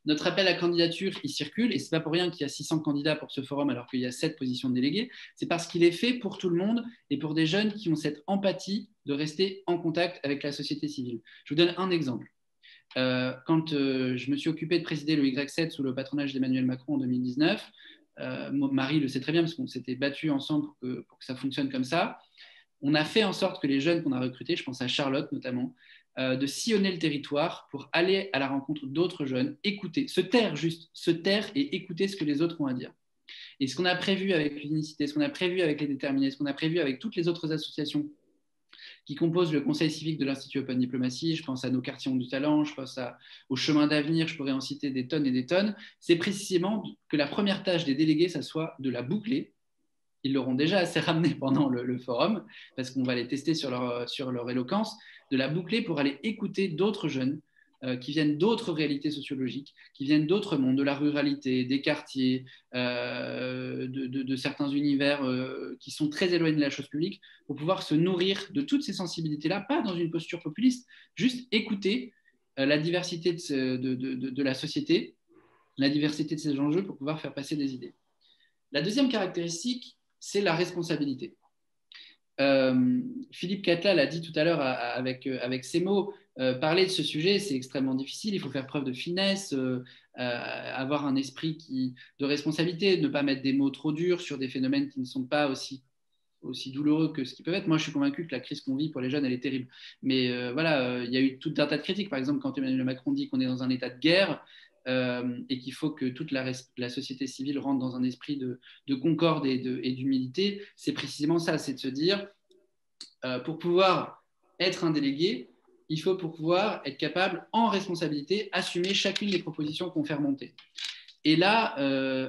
Notre appel à candidature, il circule, et ce n'est pas pour rien qu'il y a 600 candidats pour ce forum alors qu'il y a 7 positions de délégués, c'est parce qu'il est fait pour tout le monde et pour des jeunes qui ont cette empathie de rester en contact avec la société civile. Je vous donne un exemple. Quand je me suis occupé de présider le Y7 sous le patronage d'Emmanuel Macron en 2019, Marie le sait très bien parce qu'on s'était battus ensemble pour que ça fonctionne comme ça, on a fait en sorte que les jeunes qu'on a recrutés, je pense à Charlotte notamment, de sillonner le territoire pour aller à la rencontre d'autres jeunes, écouter, se taire et écouter ce que les autres ont à dire. Et ce qu'on a prévu avec l'Unicité, ce qu'on a prévu avec les Déterminés, ce qu'on a prévu avec toutes les autres associations qui composent le conseil civique de l'Institut Open Diplomacy, je pense à nos quartiers ont du talent, je pense au chemin d'avenir, je pourrais en citer des tonnes et des tonnes, c'est précisément que la première tâche des délégués, ça soit de la boucler. Ils l'auront déjà assez ramené pendant le forum, parce qu'on va les tester sur leur éloquence, de la boucler pour aller écouter d'autres jeunes qui viennent d'autres réalités sociologiques, qui viennent d'autres mondes, de la ruralité, des quartiers, de certains univers qui sont très éloignés de la chose publique, pour pouvoir se nourrir de toutes ces sensibilités-là, pas dans une posture populiste, juste écouter la diversité de la société la diversité de ces enjeux pour pouvoir faire passer des idées. La deuxième caractéristique, c'est la responsabilité. Philippe Catla l'a dit tout à l'heure avec ses mots, parler de ce sujet, c'est extrêmement difficile, il faut faire preuve de finesse, avoir un esprit de responsabilité, ne pas mettre des mots trop durs sur des phénomènes qui ne sont pas aussi douloureux que ce qu'ils peuvent être. Moi, je suis convaincu que la crise qu'on vit pour les jeunes, elle est terrible. Mais il y a eu tout un tas de critiques. Par exemple, quand Emmanuel Macron dit qu'on est dans un état de guerre et qu'il faut que toute la société civile rentre dans un esprit de concorde et d'humilité, c'est précisément ça, c'est de se dire, pour pouvoir être un délégué, il faut pour pouvoir être capable, en responsabilité, assumer chacune des propositions qu'on fait remonter. Et là,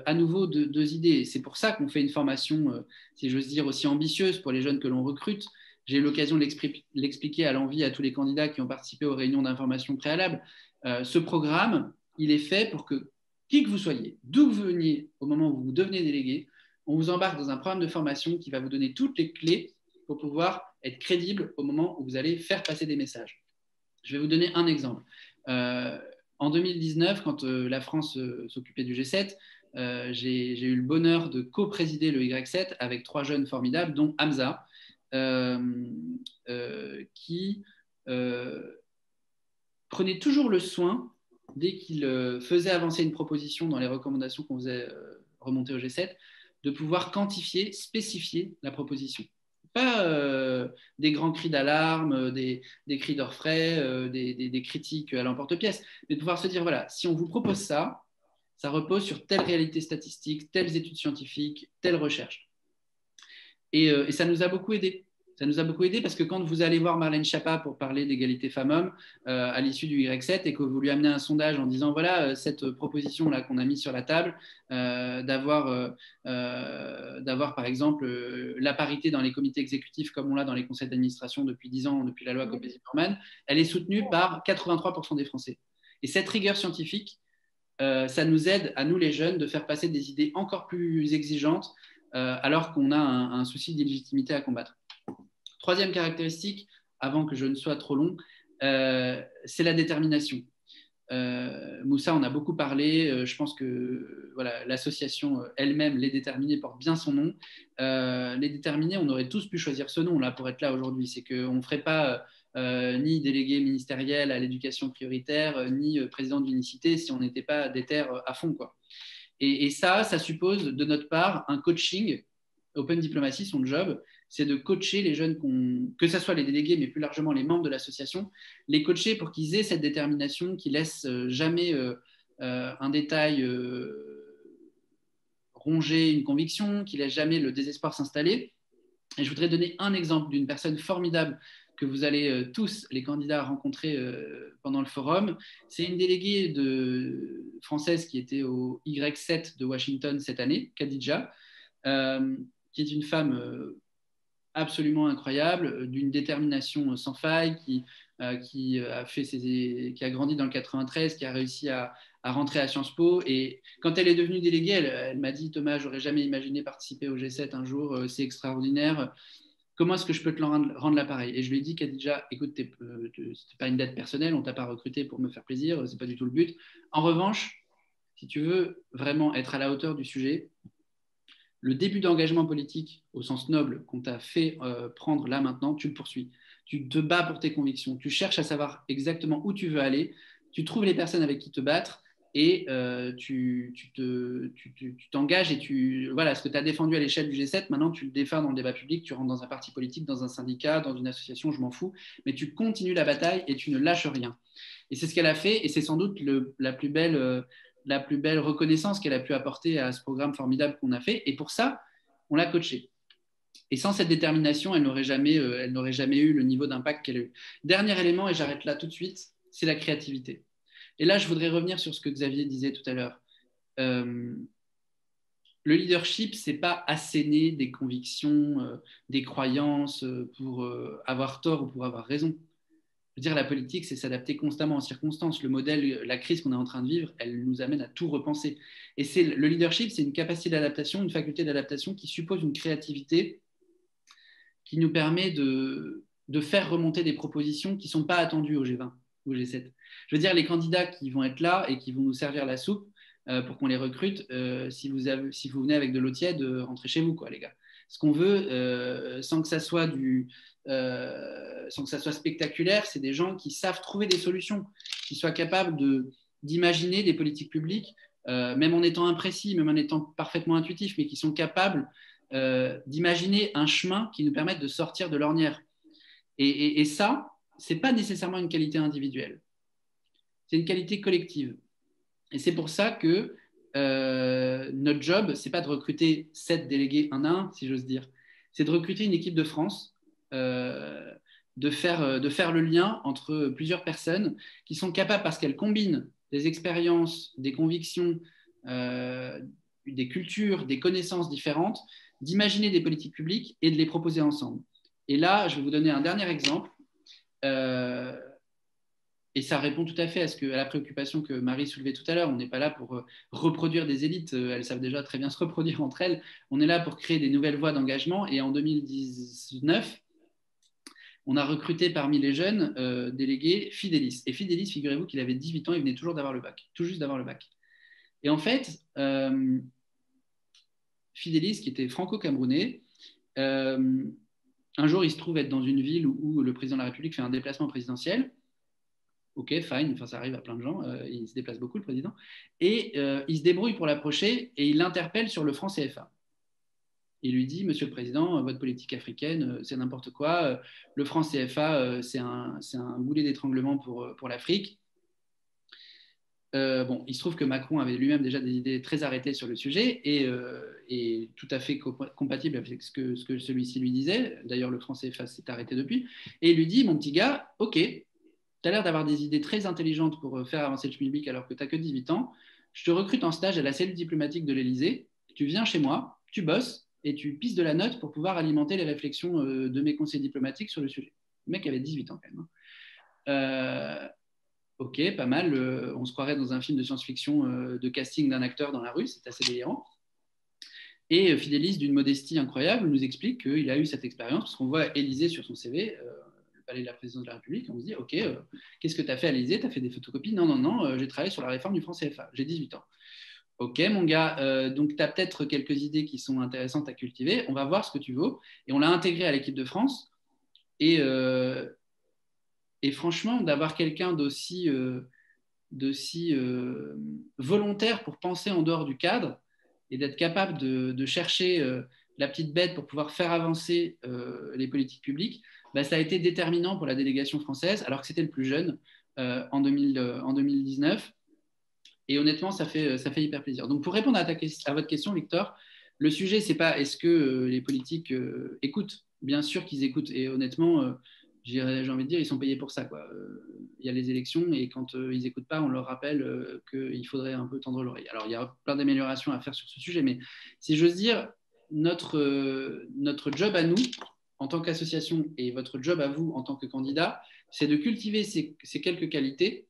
à nouveau, deux idées. C'est pour ça qu'on fait une formation, si j'ose dire, aussi ambitieuse pour les jeunes que l'on recrute. J'ai eu l'occasion de l'expliquer à l'envi à tous les candidats qui ont participé aux réunions d'information préalables. Ce programme, il est fait pour que, qui que vous soyez, d'où vous veniez au moment où vous devenez délégué, on vous embarque dans un programme de formation qui va vous donner toutes les clés pour pouvoir être crédible au moment où vous allez faire passer des messages. Je vais vous donner un exemple. En 2019, quand la France s'occupait du G7, j'ai eu le bonheur de co-présider le Y7 avec 3 jeunes formidables, dont Hamza, qui prenait toujours le soin, dès qu'il faisait avancer une proposition dans les recommandations qu'on faisait remonter au G7, de pouvoir quantifier, spécifier la proposition. Pas des grands cris d'alarme, des cris d'orfraie, des critiques à l'emporte-pièce, mais de pouvoir se dire, voilà, si on vous propose ça, ça repose sur telle réalité statistique, telles études scientifiques, telle recherche. Et ça nous a beaucoup aidé. Ça nous a beaucoup aidé parce que quand vous allez voir Marlène Schiappa pour parler d'égalité femmes-hommes à l'issue du Y7 et que vous lui amenez un sondage en disant voilà cette proposition-là qu'on a mise sur la table d'avoir par exemple la parité dans les comités exécutifs comme on l'a dans les conseils d'administration depuis 10 ans, depuis la loi Copé-Zimmermann, elle est soutenue par 83% des Français. Et cette rigueur scientifique, ça nous aide à nous les jeunes de faire passer des idées encore plus exigeantes alors qu'on a un souci d'illégitimité à combattre. Troisième caractéristique, avant que je ne sois trop long, c'est la détermination. Moussa en a beaucoup parlé. Je pense que voilà, l'association elle-même, Les Déterminés, porte bien son nom. Les Déterminés, on aurait tous pu choisir ce nom là pour être là aujourd'hui. C'est qu'on ne ferait pas ni délégué ministériel à l'éducation prioritaire, ni président d'unicité si on n'était pas déter à fond, quoi. Et ça suppose de notre part un coaching. Open Diplomacy, son job, c'est de coacher les jeunes, que ce soit les délégués, mais plus largement les membres de l'association, les coacher pour qu'ils aient cette détermination, qu'ils ne laissent jamais un détail ronger une conviction, qu'ils ne laissent jamais le désespoir s'installer. Et je voudrais donner un exemple d'une personne formidable que vous allez tous, les candidats, rencontrer pendant le forum. C'est une déléguée française qui était au Y7 de Washington cette année, Khadija, qui est une femme absolument incroyable, d'une détermination sans faille, qui a grandi dans le 93, qui a réussi à rentrer à Sciences Po. Et quand elle est devenue déléguée, elle m'a dit « Thomas, j'aurais jamais imaginé participer au G7 un jour, c'est extraordinaire. Comment est-ce que je peux te rendre l'appareil ?» Et je lui ai dit « Khadija, écoute, c'est pas une dette personnelle, on t'a pas recruté pour me faire plaisir, c'est pas du tout le but. En revanche, si tu veux vraiment être à la hauteur du sujet, le début d'engagement politique au sens noble qu'on t'a fait prendre là maintenant, tu le poursuis. Tu te bats pour tes convictions, tu cherches à savoir exactement où tu veux aller, tu trouves les personnes avec qui te battre et tu t'engages et voilà, ce que tu as défendu à l'échelle du G7, maintenant tu le défends dans le débat public, tu rentres dans un parti politique, dans un syndicat, dans une association, je m'en fous, mais tu continues la bataille et tu ne lâches rien. Et c'est ce qu'elle a fait et c'est sans doute la plus belle reconnaissance qu'elle a pu apporter à ce programme formidable qu'on a fait. Et pour ça, on l'a coachée. Et sans cette détermination, elle n'aurait jamais eu le niveau d'impact qu'elle a eu. Dernier élément, et j'arrête là tout de suite, c'est la créativité. Et là, je voudrais revenir sur ce que Xavier disait tout à l'heure. Le leadership, ce n'est pas asséner des convictions, des croyances pour avoir tort ou pour avoir raison. Je veux dire, la politique, c'est s'adapter constamment aux circonstances. Le modèle, la crise qu'on est en train de vivre, elle nous amène à tout repenser. Et le leadership, c'est une capacité d'adaptation, une faculté d'adaptation qui suppose une créativité qui nous permet de faire remonter des propositions qui ne sont pas attendues au G20 ou au G7. Je veux dire, les candidats qui vont être là et qui vont nous servir la soupe, pour qu'on les recrute. Si vous venez avec de l'eau tiède, rentrez chez vous, quoi, les gars. Ce qu'on veut, sans que ça soit spectaculaire, c'est des gens qui savent trouver des solutions, qui soient capables d'imaginer des politiques publiques, même en étant imprécis, même en étant parfaitement intuitifs, mais qui sont capables d'imaginer un chemin qui nous permette de sortir de l'ornière. Et ça, ce n'est pas nécessairement une qualité individuelle. C'est une qualité collective. Et c'est pour ça que notre job, ce n'est pas de recruter 7 délégués un à un, si j'ose dire. C'est de recruter une équipe de France, de faire le lien entre plusieurs personnes qui sont capables, parce qu'elles combinent des expériences, des convictions, des cultures, des connaissances différentes, d'imaginer des politiques publiques et de les proposer ensemble. Et là, je vais vous donner un dernier exemple. Et ça répond tout à fait à la préoccupation que Marie soulevait tout à l'heure. On n'est pas là pour reproduire des élites. Elles savent déjà très bien se reproduire entre elles. On est là pour créer des nouvelles voies d'engagement. Et en 2019, on a recruté parmi les jeunes délégués Fidelis. Et Fidelis, figurez-vous qu'il avait 18 ans, il venait toujours d'avoir le bac, tout juste d'avoir le bac. Et en fait, Fidelis, qui était franco-camerounais, un jour, il se trouve être dans une ville où le président de la République fait un déplacement présidentiel. Ok, fine, enfin, ça arrive à plein de gens, il se déplace beaucoup, le président. Et il se débrouille pour l'approcher et il l'interpelle sur le franc CFA. Il lui dit, Monsieur le Président, votre politique africaine, c'est n'importe quoi. Le franc CFA, c'est un boulet d'étranglement pour l'Afrique. Bon, il se trouve que Macron avait lui-même déjà des idées très arrêtées sur le sujet et tout à fait compatible avec ce que celui-ci lui disait. D'ailleurs, le franc CFA s'est arrêté depuis. Et il lui dit, mon petit gars, ok, tu as l'air d'avoir des idées très intelligentes pour faire avancer le schmilblick alors que tu n'as que 18 ans. Je te recrute en stage à la cellule diplomatique de l'Élysée. Tu viens chez moi, tu bosses et tu pisses de la note pour pouvoir alimenter les réflexions de mes conseillers diplomatiques sur le sujet. Le mec avait 18 ans quand même. Ok, pas mal. On se croirait dans un film de science-fiction de casting d'un acteur dans la rue. C'est assez délirant. Et Fidelis, d'une modestie incroyable, nous explique qu'il a eu cette expérience parce qu'on voit Élysée sur son CV. Palais de la présidence de la République, on se dit, ok, qu'est-ce que tu as fait à l'Élysée? Tu as fait des photocopies? Non, j'ai travaillé sur la réforme du franc CFA, j'ai 18 ans. Ok, mon gars, donc tu as peut-être quelques idées qui sont intéressantes à cultiver, on va voir ce que tu vaux. Et on l'a intégré à l'équipe de France. Et franchement, d'avoir quelqu'un d'aussi volontaire pour penser en dehors du cadre et d'être capable de chercher la petite bête pour pouvoir faire avancer les politiques publiques, ça a été déterminant pour la délégation française, alors que c'était le plus jeune en 2019. Et honnêtement, ça fait hyper plaisir. Donc, pour répondre à votre question, Victor, le sujet, ce n'est pas est-ce que les politiques écoutent. Bien sûr qu'ils écoutent. Et honnêtement, j'ai envie de dire, ils sont payés pour ça, quoi. Il y a les élections et quand ils n'écoutent pas, on leur rappelle qu'il faudrait un peu tendre l'oreille. Alors, il y a plein d'améliorations à faire sur ce sujet, mais si j'ose dire, notre job à nous, en tant qu'association, et votre job à vous en tant que candidat, c'est de cultiver ces quelques qualités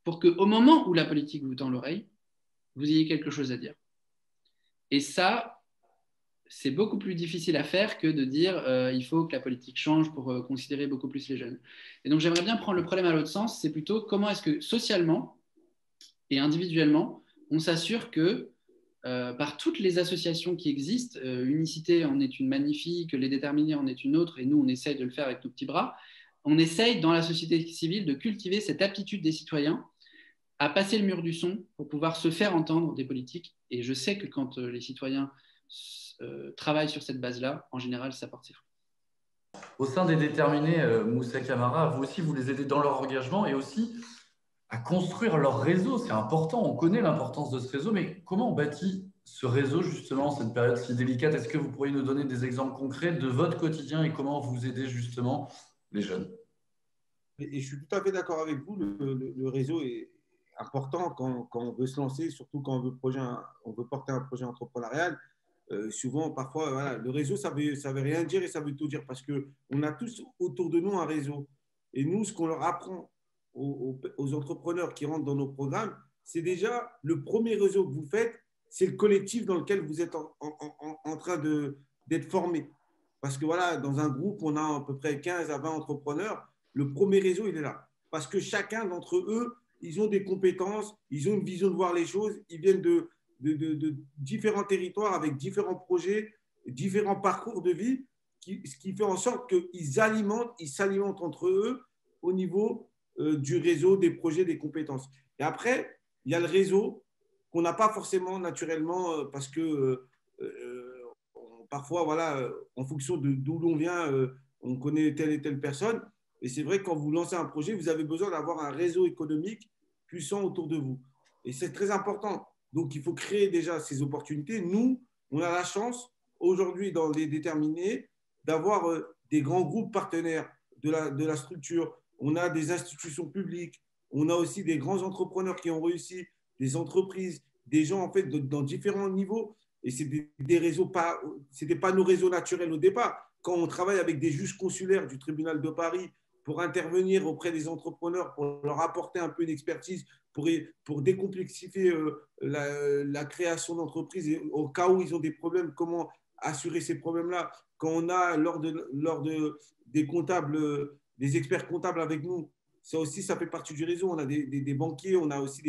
pour qu'au moment où la politique vous tend l'oreille, vous ayez quelque chose à dire. Et ça, c'est beaucoup plus difficile à faire que de dire il faut que la politique change pour considérer beaucoup plus les jeunes. Et donc, j'aimerais bien prendre le problème à l'autre sens, c'est plutôt comment est-ce que socialement et individuellement, on s'assure que par toutes les associations qui existent, Unicité en est une magnifique, Les Déterminés en est une autre, et nous, on essaye de le faire avec nos petits bras. On essaye, dans la société civile, de cultiver cette aptitude des citoyens à passer le mur du son pour pouvoir se faire entendre des politiques. Et je sais que quand les citoyens travaillent sur cette base-là, en général, ça porte ses fruits. Au sein des Déterminés, Moussa Camara, vous aussi, vous les aidez dans leur engagement et aussi à construire leur réseau. C'est important, on connaît l'importance de ce réseau, mais comment on bâtit ce réseau justement en cette période si délicate? Est-ce que vous pourriez nous donner des exemples concrets de votre quotidien et comment vous aidez justement les jeunes? Et je suis tout à fait d'accord avec vous, le réseau est important quand on veut se lancer, surtout quand on veut porter un projet entrepreneurial. Souvent, parfois, voilà, le réseau, ça veut rien dire et ça veut tout dire parce qu'on a tous autour de nous un réseau. Et nous, ce qu'on leur apprend aux entrepreneurs qui rentrent dans nos programmes, c'est déjà le premier réseau que vous faites, c'est le collectif dans lequel vous êtes en train d'être formé. Parce que voilà, dans un groupe, on a à peu près 15 à 20 entrepreneurs. Le premier réseau, il est là. Parce que chacun d'entre eux ils ont des compétences, ils ont une vision de voir les choses, ils viennent de différents territoires avec différents projets, différents parcours de vie, ce qui fait en sorte qu'ils s'alimentent entre eux au niveau du réseau, des projets, des compétences. Et après, il y a le réseau qu'on n'a pas forcément naturellement parce que parfois, voilà, en fonction d'où l'on vient, on connaît telle et telle personne. Et c'est vrai que quand vous lancez un projet, vous avez besoin d'avoir un réseau économique puissant autour de vous. Et c'est très important. Donc, il faut créer déjà ces opportunités. Nous, on a la chance, aujourd'hui, dans les déterminés, d'avoir des grands groupes partenaires de la structure. On a des institutions publiques. On a aussi des grands entrepreneurs qui ont réussi, des entreprises, des gens, en fait, dans différents niveaux. Et c'est des réseaux pas, c'était pas nos réseaux naturels au départ. Quand on travaille avec des juges consulaires du tribunal de Paris pour intervenir auprès des entrepreneurs, pour leur apporter un peu d'expertise, pour décomplexifier la création d'entreprises, au cas où ils ont des problèmes, comment assurer ces problèmes-là. Quand on a, lors des comptables, des experts comptables avec nous, ça aussi, ça fait partie du réseau. On a des banquiers, on a aussi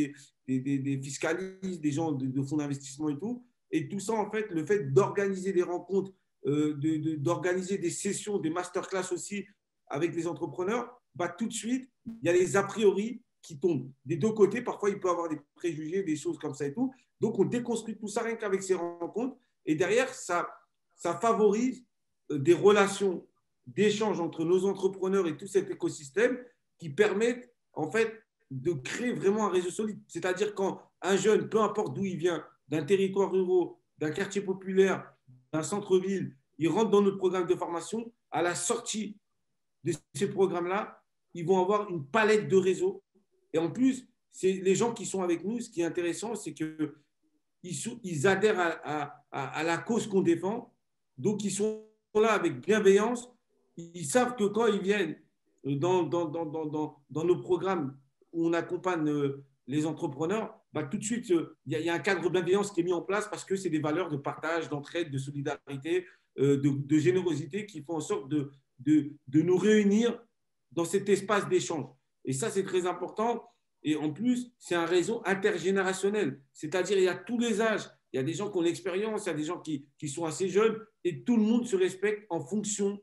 des fiscalistes, des gens de fonds d'investissement et tout. Et tout ça, en fait, le fait d'organiser des rencontres, d'organiser des sessions, des masterclass aussi avec des entrepreneurs, bah, tout de suite, il y a les a priori qui tombent des deux côtés. Parfois, il peut y avoir des préjugés, des choses comme ça et tout. Donc, on déconstruit tout ça rien qu'avec ces rencontres. Et derrière, ça favorise des relations d'échange entre nos entrepreneurs et tout cet écosystème qui permettent, en fait, de créer vraiment un réseau solide. C'est-à-dire quand un jeune, peu importe d'où il vient, d'un territoire rural, d'un quartier populaire, d'un centre-ville, il rentre dans notre programme de formation, à la sortie de ces programmes-là, ils vont avoir une palette de réseaux. Et en plus, c'est les gens qui sont avec nous, ce qui est intéressant, c'est qu'ils adhèrent à la cause qu'on défend. Donc, ils sont là avec bienveillance. Ils savent que quand ils viennent dans nos programmes où on accompagne les entrepreneurs, bah, tout de suite, il y a un cadre de bienveillance qui est mis en place parce que c'est des valeurs de partage, d'entraide, de solidarité, de générosité qui font en sorte de nous réunir dans cet espace d'échange. Et ça, c'est très important. Et en plus, c'est un réseau intergénérationnel. C'est-à-dire, il y a tous les âges. Il y a des gens qui ont l'expérience, il y a des gens qui sont assez jeunes, et tout le monde se respecte en fonction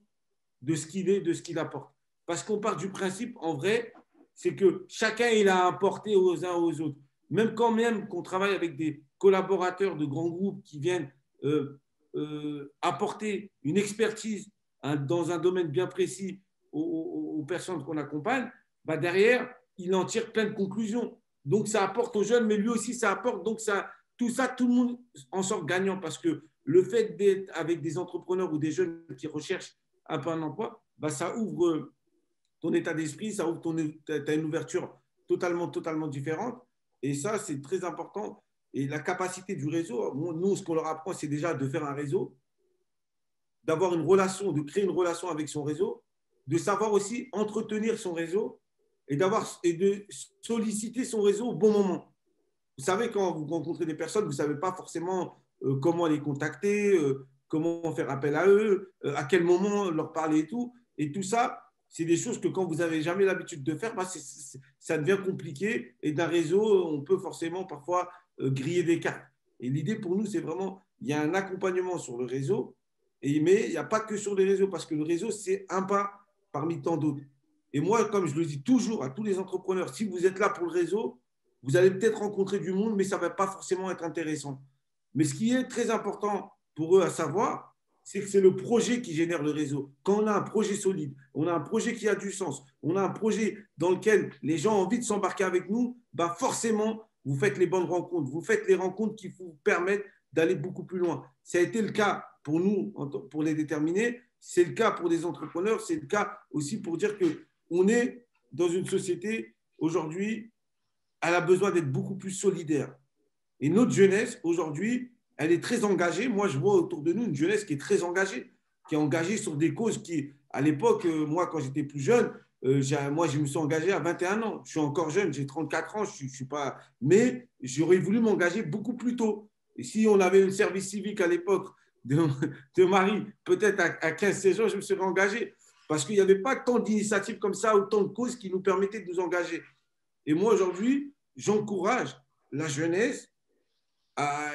de ce qu'il est, de ce qu'il apporte. Parce qu'on part du principe, en vrai, c'est que chacun il a apporté aux uns aux autres. Même quand même qu'on travaille avec des collaborateurs de grands groupes qui viennent apporter une expertise dans un domaine bien précis aux personnes qu'on accompagne, bah derrière, il en tire plein de conclusions. Donc, ça apporte aux jeunes, mais lui aussi, ça apporte. Donc, tout le monde en sort gagnant parce que le fait d'être avec des entrepreneurs ou des jeunes qui recherchent un peu un emploi, bah, ça ouvre ton état d'esprit, ça ouvre t'as une ouverture totalement différente. Et ça, c'est très important. Et la capacité du réseau, nous, ce qu'on leur apprend, c'est déjà de faire un réseau, d'avoir une relation, de créer une relation avec son réseau, de savoir aussi entretenir son réseau et de solliciter son réseau au bon moment. Vous savez, quand vous rencontrez des personnes, vous ne savez pas forcément comment les contacter, comment faire appel à eux, à quel moment leur parler et tout. Et tout ça, c'est des choses que quand vous n'avez jamais l'habitude de faire, bah ça devient compliqué. Et d'un réseau, on peut forcément parfois griller des cartes. Et l'idée pour nous, c'est vraiment, il y a un accompagnement sur le réseau, mais il n'y a pas que sur les réseaux, parce que le réseau, c'est un pas parmi tant d'autres. Et moi, comme je le dis toujours à tous les entrepreneurs, si vous êtes là pour le réseau, vous allez peut-être rencontrer du monde, mais ça ne va pas forcément être intéressant. Mais ce qui est très important pour eux à savoir, c'est que c'est le projet qui génère le réseau. Quand on a un projet solide, on a un projet qui a du sens, on a un projet dans lequel les gens ont envie de s'embarquer avec nous, bah forcément, vous faites les bonnes rencontres, vous faites les rencontres qui vous permettent d'aller beaucoup plus loin. Ça a été le cas pour nous, pour les déterminés, c'est le cas pour des entrepreneurs, c'est le cas aussi pour dire qu'on est dans une société aujourd'hui, elle a besoin d'être beaucoup plus solidaire. Et notre jeunesse, aujourd'hui, elle est très engagée. Moi, je vois autour de nous une jeunesse qui est très engagée, qui est engagée sur des causes qui, à l'époque, moi, quand j'étais plus jeune, moi, je me suis engagé à 21 ans. Je suis encore jeune, j'ai 34 ans, je suis pas... Mais j'aurais voulu m'engager beaucoup plus tôt. Et si on avait un service civique à l'époque de Marie, peut-être à 15-16 ans, je me serais engagé. Parce qu'il n'y avait pas tant d'initiatives comme ça, autant de causes qui nous permettaient de nous engager. Et moi, aujourd'hui, j'encourage la jeunesse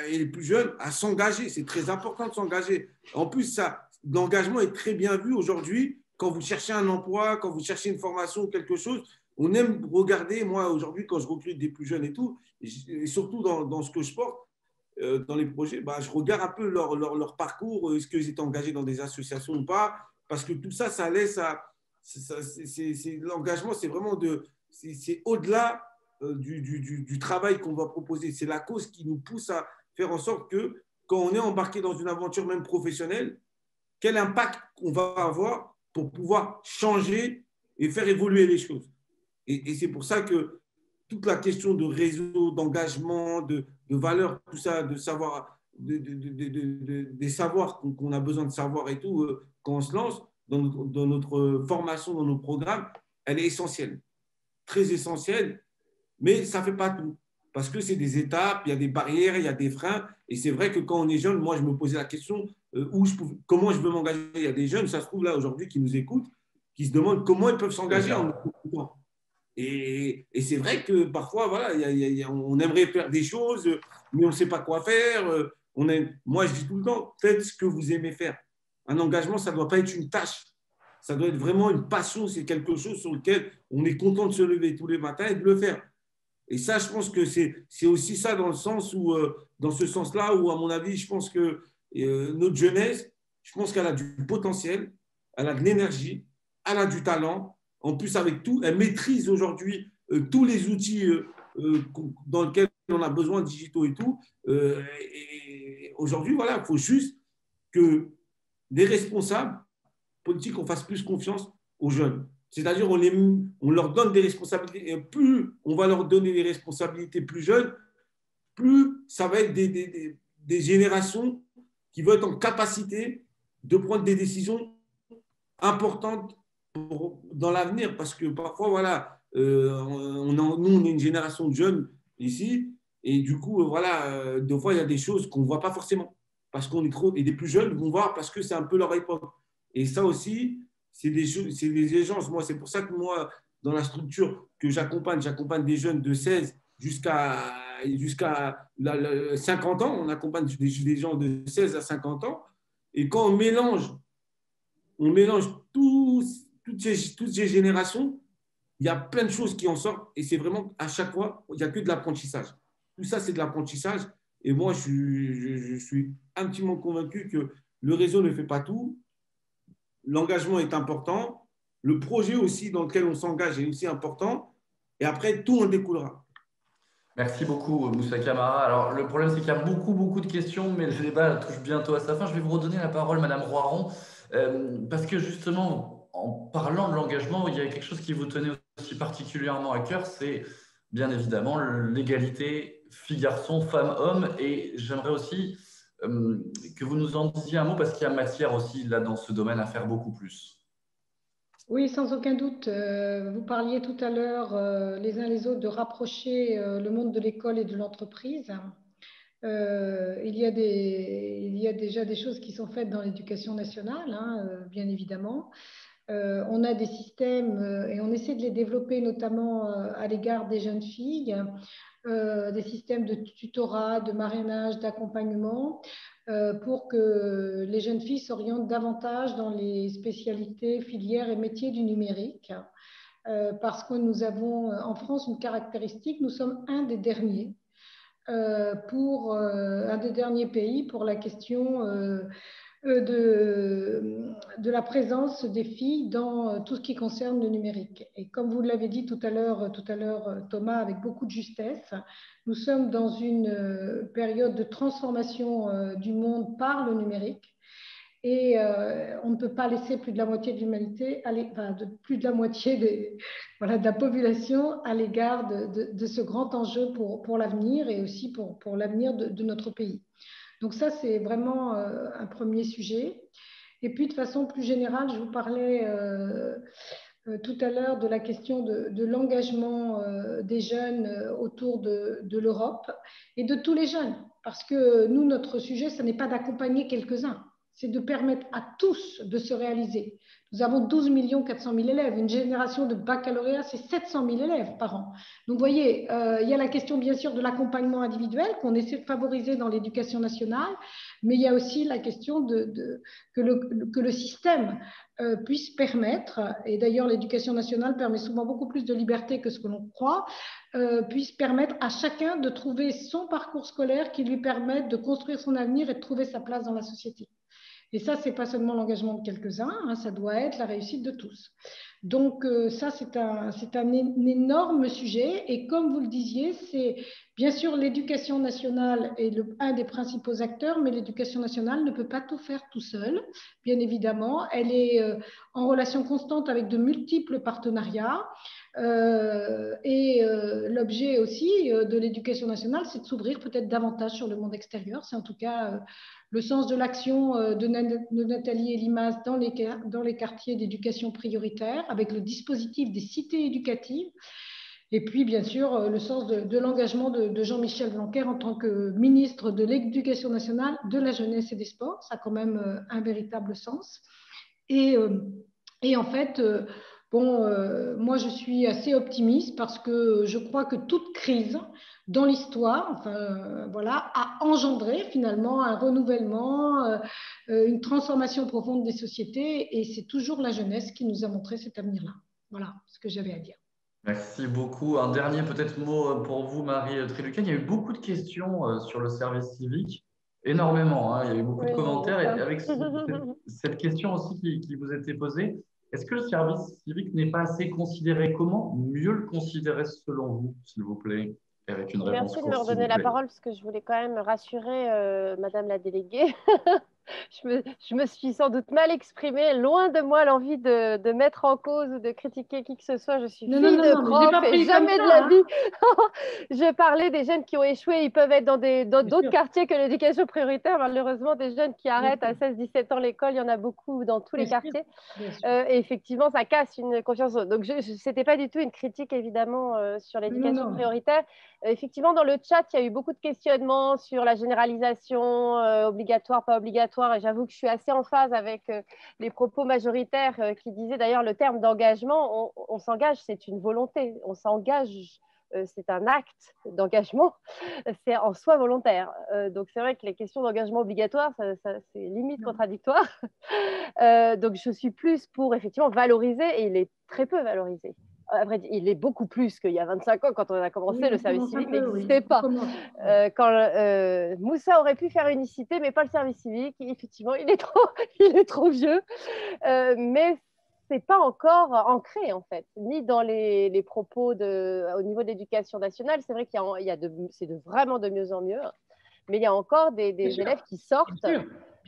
et les plus jeunes à s'engager. C'est très important de s'engager. En plus, l'engagement est très bien vu aujourd'hui. Quand vous cherchez un emploi, quand vous cherchez une formation ou quelque chose, on aime regarder, moi aujourd'hui, quand je recrute des plus jeunes et tout, et surtout dans ce que je porte, dans les projets, bah, je regarde un peu leur parcours, est-ce qu'ils étaient engagés dans des associations ou pas, parce que tout ça, ça laisse l'engagement, c'est vraiment c'est au-delà du travail qu'on va proposer. C'est la cause qui nous pousse à faire en sorte que quand on est embarqué dans une aventure même professionnelle, quel impact on va avoir pour pouvoir changer et faire évoluer les choses. Et c'est pour ça que toute la question de réseau, d'engagement, de valeurs, tout ça, de savoir, des savoirs qu'on a besoin de savoir et tout, quand on se lance dans notre formation, dans nos programmes, elle est essentielle, très essentielle, mais ça ne fait pas tout. Parce que c'est des étapes, il y a des barrières, il y a des freins. Et c'est vrai que quand on est jeune, moi, je me posais la question comment je veux m'engager. Il y a des jeunes, ça se trouve là aujourd'hui, qui nous écoutent, qui se demandent comment ils peuvent s'engager en écoutant. Et c'est vrai que parfois, voilà, on aimerait faire des choses, mais on ne sait pas quoi faire. Moi, je dis tout le temps, faites ce que vous aimez faire. Un engagement, ça ne doit pas être une tâche. Ça doit être vraiment une passion. C'est quelque chose sur lequel on est content de se lever tous les matins et de le faire. Et ça, je pense que c'est aussi ça dans le sens où, dans ce sens-là, où, à mon avis, je pense que notre jeunesse, je pense qu'elle a du potentiel, elle a de l'énergie, elle a du talent. En plus, avec tout, elle maîtrise aujourd'hui tous les outils dans lesquels on a besoin, digitaux et tout. Et aujourd'hui, voilà, il faut juste que les responsables politiques, on fasse plus confiance aux jeunes. C'est-à-dire, on leur donne des responsabilités. Et plus on va leur donner des responsabilités plus jeunes, plus ça va être des générations qui vont être en capacité de prendre des décisions importantes dans l'avenir. Parce que parfois, voilà, nous, on est une génération de jeunes ici. Et du coup, voilà, des fois, il y a des choses qu'on ne voit pas forcément. Parce qu'on est trop. Et les plus jeunes vont voir parce que c'est un peu leur époque. Et ça aussi, c'est des échanges. Moi, c'est pour ça que moi, dans la structure que j'accompagne des jeunes de 16 jusqu'à 50 ans. On accompagne des gens de 16 à 50 ans. Et quand on mélange toutes ces générations, il y a plein de choses qui en sortent. Et c'est vraiment, à chaque fois, il n'y a que de l'apprentissage. Tout ça, c'est de l'apprentissage. Et moi, je suis intimement convaincu que le réseau ne fait pas tout. L'engagement est important. Le projet aussi dans lequel on s'engage est aussi important. Et après, tout en découlera. Merci beaucoup, Moussa Camara. Alors, le problème, c'est qu'il y a beaucoup de questions, mais le débat touche bientôt à sa fin. Je vais vous redonner la parole, Madame Roiron, parce que justement, en parlant de l'engagement, il y a quelque chose qui vous tenait aussi particulièrement à cœur, c'est bien évidemment l'égalité filles-garçons, femmes-hommes. Et j'aimerais aussi que vous nous en disiez un mot, parce qu'il y a matière aussi, là, dans ce domaine, à faire beaucoup plus. Oui, sans aucun doute. Vous parliez tout à l'heure, les uns les autres, de rapprocher le monde de l'école et de l'entreprise. Il y a déjà des choses qui sont faites dans l'éducation nationale, hein, bien évidemment. On a des systèmes et on essaie de les développer notamment à l'égard des jeunes filles, des systèmes de tutorat, de marrainage, d'accompagnement, pour que les jeunes filles s'orientent davantage dans les spécialités, filières et métiers du numérique. Parce que nous avons en France une caractéristique, nous sommes un des derniers pays pour la question de la présence des filles dans tout ce qui concerne le numérique. Et comme vous l'avez dit tout à l'heure, Thomas, avec beaucoup de justesse, nous sommes dans une période de transformation du monde par le numérique. Et on ne peut pas laisser plus de la moitié de l'humanité, plus de la moitié de la population à l'égard de ce grand enjeu pour l'avenir et aussi pour l'avenir de notre pays. Donc ça, c'est vraiment un premier sujet. Et puis, de façon plus générale, je vous parlais tout à l'heure de la question de l'engagement des jeunes autour de l'Europe et de tous les jeunes. Parce que nous, notre sujet, ce n'est pas d'accompagner quelques-uns. c'est de permettre à tous de se réaliser. Nous avons 12 400 000 élèves. Une génération de baccalauréat, c'est 700 000 élèves par an. Donc, vous voyez, il y a la question, bien sûr, de l'accompagnement individuel qu'on essaie de favoriser dans l'éducation nationale, mais il y a aussi la question que le système puisse permettre, et d'ailleurs, l'éducation nationale permet souvent beaucoup plus de liberté que ce que l'on croit, puisse permettre à chacun de trouver son parcours scolaire qui lui permette de construire son avenir et de trouver sa place dans la société. Et ça, ce n'est pas seulement l'engagement de quelques-uns, hein, ça doit être la réussite de tous. Donc ça, c'est un énorme sujet. Et comme vous le disiez, c'est bien sûr l'éducation nationale est un des principaux acteurs, mais l'éducation nationale ne peut pas tout faire tout seul, bien évidemment. Elle est en relation constante avec de multiples partenariats. L'objet aussi de l'éducation nationale, c'est de s'ouvrir peut-être davantage sur le monde extérieur. C'est en tout cas le sens de l'action de Nathalie Elimas dans les quartiers d'éducation prioritaire, avec le dispositif des cités éducatives. Et puis, bien sûr, le sens de l'engagement de Jean-Michel Blanquer en tant que ministre de l'Éducation nationale, de la jeunesse et des sports. Ça a quand même un véritable sens. Et en fait, moi, je suis assez optimiste parce que je crois que toute crise dans l'histoire, a engendré finalement un renouvellement, une transformation profonde des sociétés. Et c'est toujours la jeunesse qui nous a montré cet avenir-là. Voilà ce que j'avais à dire. Merci beaucoup. Un dernier peut-être mot pour vous, Marie Trélucan. Il y a eu beaucoup de questions sur le service civique, énormément. Hein. Il y a eu beaucoup de commentaires. Et avec cette question aussi qui vous était posée, est-ce que le service civique n'est pas assez considéré? Comment mieux le considérer selon vous, s'il vous plaît? Avec une réponse Merci de me redonner la parole parce que je voulais quand même rassurer Madame la déléguée. Je me suis sans doute mal exprimée. Loin de moi l'envie de mettre en cause ou de critiquer qui que ce soit. Je suis fille de prof et jamais de la vie. Je parlais des jeunes qui ont échoué. Ils peuvent être dans d'autres quartiers que l'éducation prioritaire. Malheureusement, des jeunes qui arrêtent à 16-17 ans l'école, il y en a beaucoup dans tous les quartiers. Et effectivement, ça casse une confiance. Donc, ce n'était pas du tout une critique, évidemment, sur l'éducation prioritaire. Effectivement, dans le chat, il y a eu beaucoup de questionnements sur la généralisation, obligatoire, pas obligatoire. Et j'avoue que je suis assez en phase avec les propos majoritaires qui disaient d'ailleurs le terme d'engagement. On s'engage, c'est une volonté. On s'engage, c'est un acte d'engagement. C'est en soi volontaire. Donc c'est vrai que les questions d'engagement obligatoire, c'est limite contradictoire. Donc je suis plus pour effectivement valoriser, et il est très peu valorisé. Après, il est beaucoup plus qu'il y a 25 ans, quand on a commencé, le service civique n'existait pas. Quand Moussa aurait pu faire une cité, mais pas le service civique. Effectivement, il est trop vieux. Mais ce n'est pas encore ancré, en fait, ni dans les propos au niveau de l'éducation nationale. C'est vrai c'est vraiment de mieux en mieux, mais il y a encore des élèves qui sortent.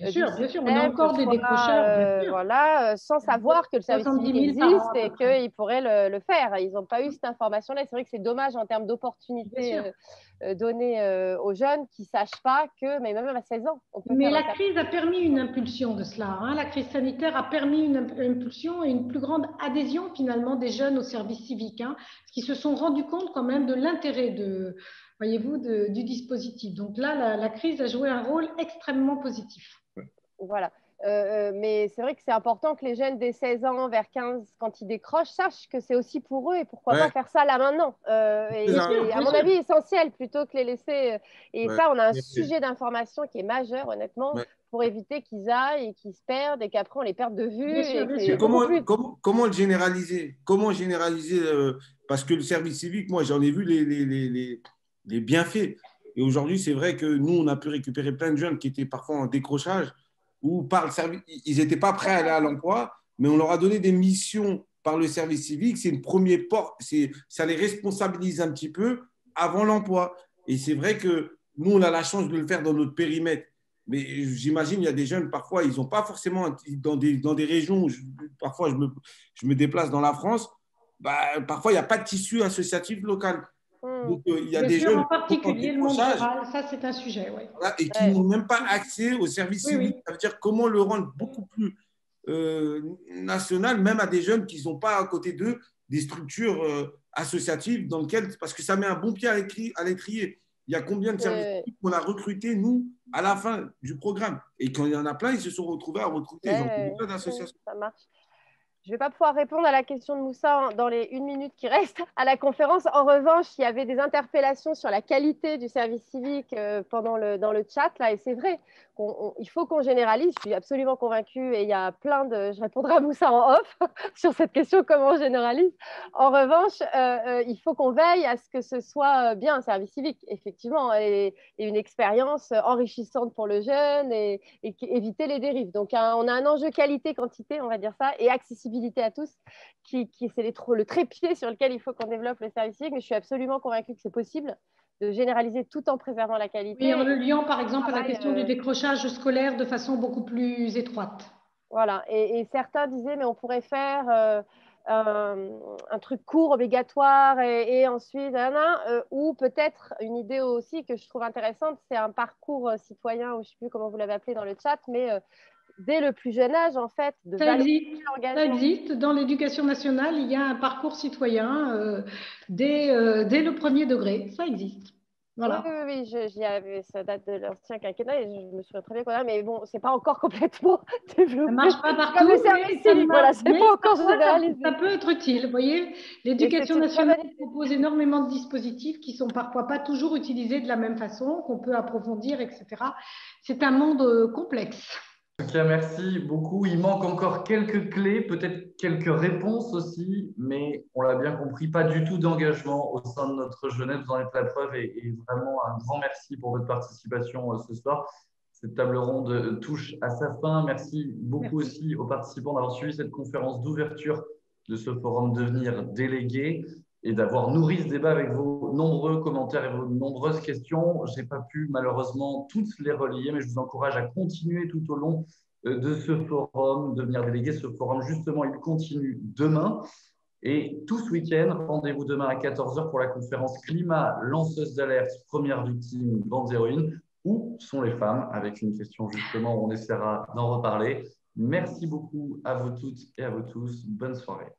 Bien sûr, on a encore des décrocheurs. Voilà, sans savoir que le service civique existe et qu'ils pourraient le faire. Ils n'ont pas eu cette information-là. C'est vrai que c'est dommage en termes d'opportunités données aux jeunes qui ne sachent pas que, mais même à 16 ans, on peut Mais la crise a permis une impulsion de cela. Hein. La crise sanitaire a permis une impulsion et une plus grande adhésion finalement des jeunes au service civique, hein, qui se sont rendus compte quand même de l'intérêt du dispositif. Donc là, la crise a joué un rôle extrêmement positif. Voilà. Mais c'est vrai que c'est important que les jeunes dès 16 ans, vers 15, quand ils décrochent, sachent que c'est aussi pour eux et pourquoi pas faire ça là maintenant. Et à mon avis, essentiel plutôt que les laisser. Et ça, on a un sujet d'information qui est majeur, honnêtement, pour éviter qu'ils aillent et qu'ils se perdent et qu'après on les perde de vue. Comment le généraliser? Comment généraliser parce que le service civique, moi, j'en ai vu les bienfaits. Et aujourd'hui, c'est vrai que nous, on a pu récupérer plein de jeunes qui étaient parfois en décrochage ou par le service, ils n'étaient pas prêts à aller à l'emploi, mais on leur a donné des missions par le service civique. C'est une première porte, ça les responsabilise un petit peu avant l'emploi. Et c'est vrai que nous, on a la chance de le faire dans notre périmètre. Mais j'imagine, il y a des jeunes, parfois, ils n'ont pas forcément, dans des régions où parfois je me déplace dans la France, parfois, il n'y a pas de tissu associatif local. Donc, il y a des jeunes en particulier le monde rural, ça c'est un sujet, et qui n'ont même pas accès au service civique. Ça veut dire comment le rendre beaucoup plus national, même à des jeunes qui n'ont pas à côté d'eux des structures associatives dans lesquelles, parce que ça met un bon pied à l'étrier. Il y a combien de services civiques qu'on a recrutés, nous, à la fin du programme? Et quand il y en a plein, ils se sont retrouvés à recruter. Ils ont plein d'associations. Ça marche. Je ne vais pas pouvoir répondre à la question de Moussa dans les 1 minute qui reste à la conférence. En revanche, il y avait des interpellations sur la qualité du service civique dans le chat, là, et c'est vrai. Il faut qu'on généralise. Je suis absolument convaincue et il y a plein de… Je répondrai à Moussa en off sur cette question, comment on généralise. En revanche, il faut qu'on veille à ce que ce soit bien un service civique, effectivement, et une expérience enrichissante pour le jeune et éviter les dérives. Donc, on a un enjeu qualité-quantité, on va dire ça, et accessibilité à tous, qui c'est le trépied sur lequel il faut qu'on développe le service civique. Mais je suis absolument convaincue que c'est possible de généraliser tout en préservant la qualité. Oui, en le liant par exemple à la question du décrochage scolaire de façon beaucoup plus étroite. Voilà, et certains disaient, mais on pourrait faire un truc court, obligatoire, et ensuite, ou peut-être une idée aussi que je trouve intéressante, c'est un parcours citoyen, ou je ne sais plus comment vous l'avez appelé dans le chat, mais dès le plus jeune âge, en fait, de valoriser l'engagement. Ça existe. Dans l'éducation nationale, il y a un parcours citoyen dès le premier degré. Ça existe. Voilà. Oui, j'y avais, ça date de l'ancien quinquennat et je me souviens très bien qu'on mais bon, c'est pas encore complètement développé. Ça marche pas partout, comme le service civique, voilà, c'est pas encore généralisé. Ça peut être utile. Vous voyez, l'éducation nationale propose énormément de dispositifs qui sont parfois pas toujours utilisés de la même façon, qu'on peut approfondir, etc. C'est un monde complexe. Ok, merci beaucoup. Il manque encore quelques clés, peut-être quelques réponses aussi, mais on l'a bien compris, pas du tout d'engagement au sein de notre jeunesse. Vous en êtes la preuve et vraiment un grand merci pour votre participation ce soir. Cette table ronde touche à sa fin. Merci beaucoup aussi aux participants d'avoir suivi cette conférence d'ouverture de ce forum Devenir délégué et d'avoir nourri ce débat avec vos nombreux commentaires et vos nombreuses questions. Je n'ai pas pu malheureusement toutes les relier, mais je vous encourage à continuer tout au long de ce forum Devenir délégué. Ce forum, justement, il continue demain. Et tout ce week-end, rendez-vous demain à 14 h pour la conférence Climat, lanceuse d'alerte, première victime, grandes héroïnes. Où sont les femmes? Avec une question, justement, on essaiera d'en reparler. Merci beaucoup à vous toutes et à vous tous. Bonne soirée.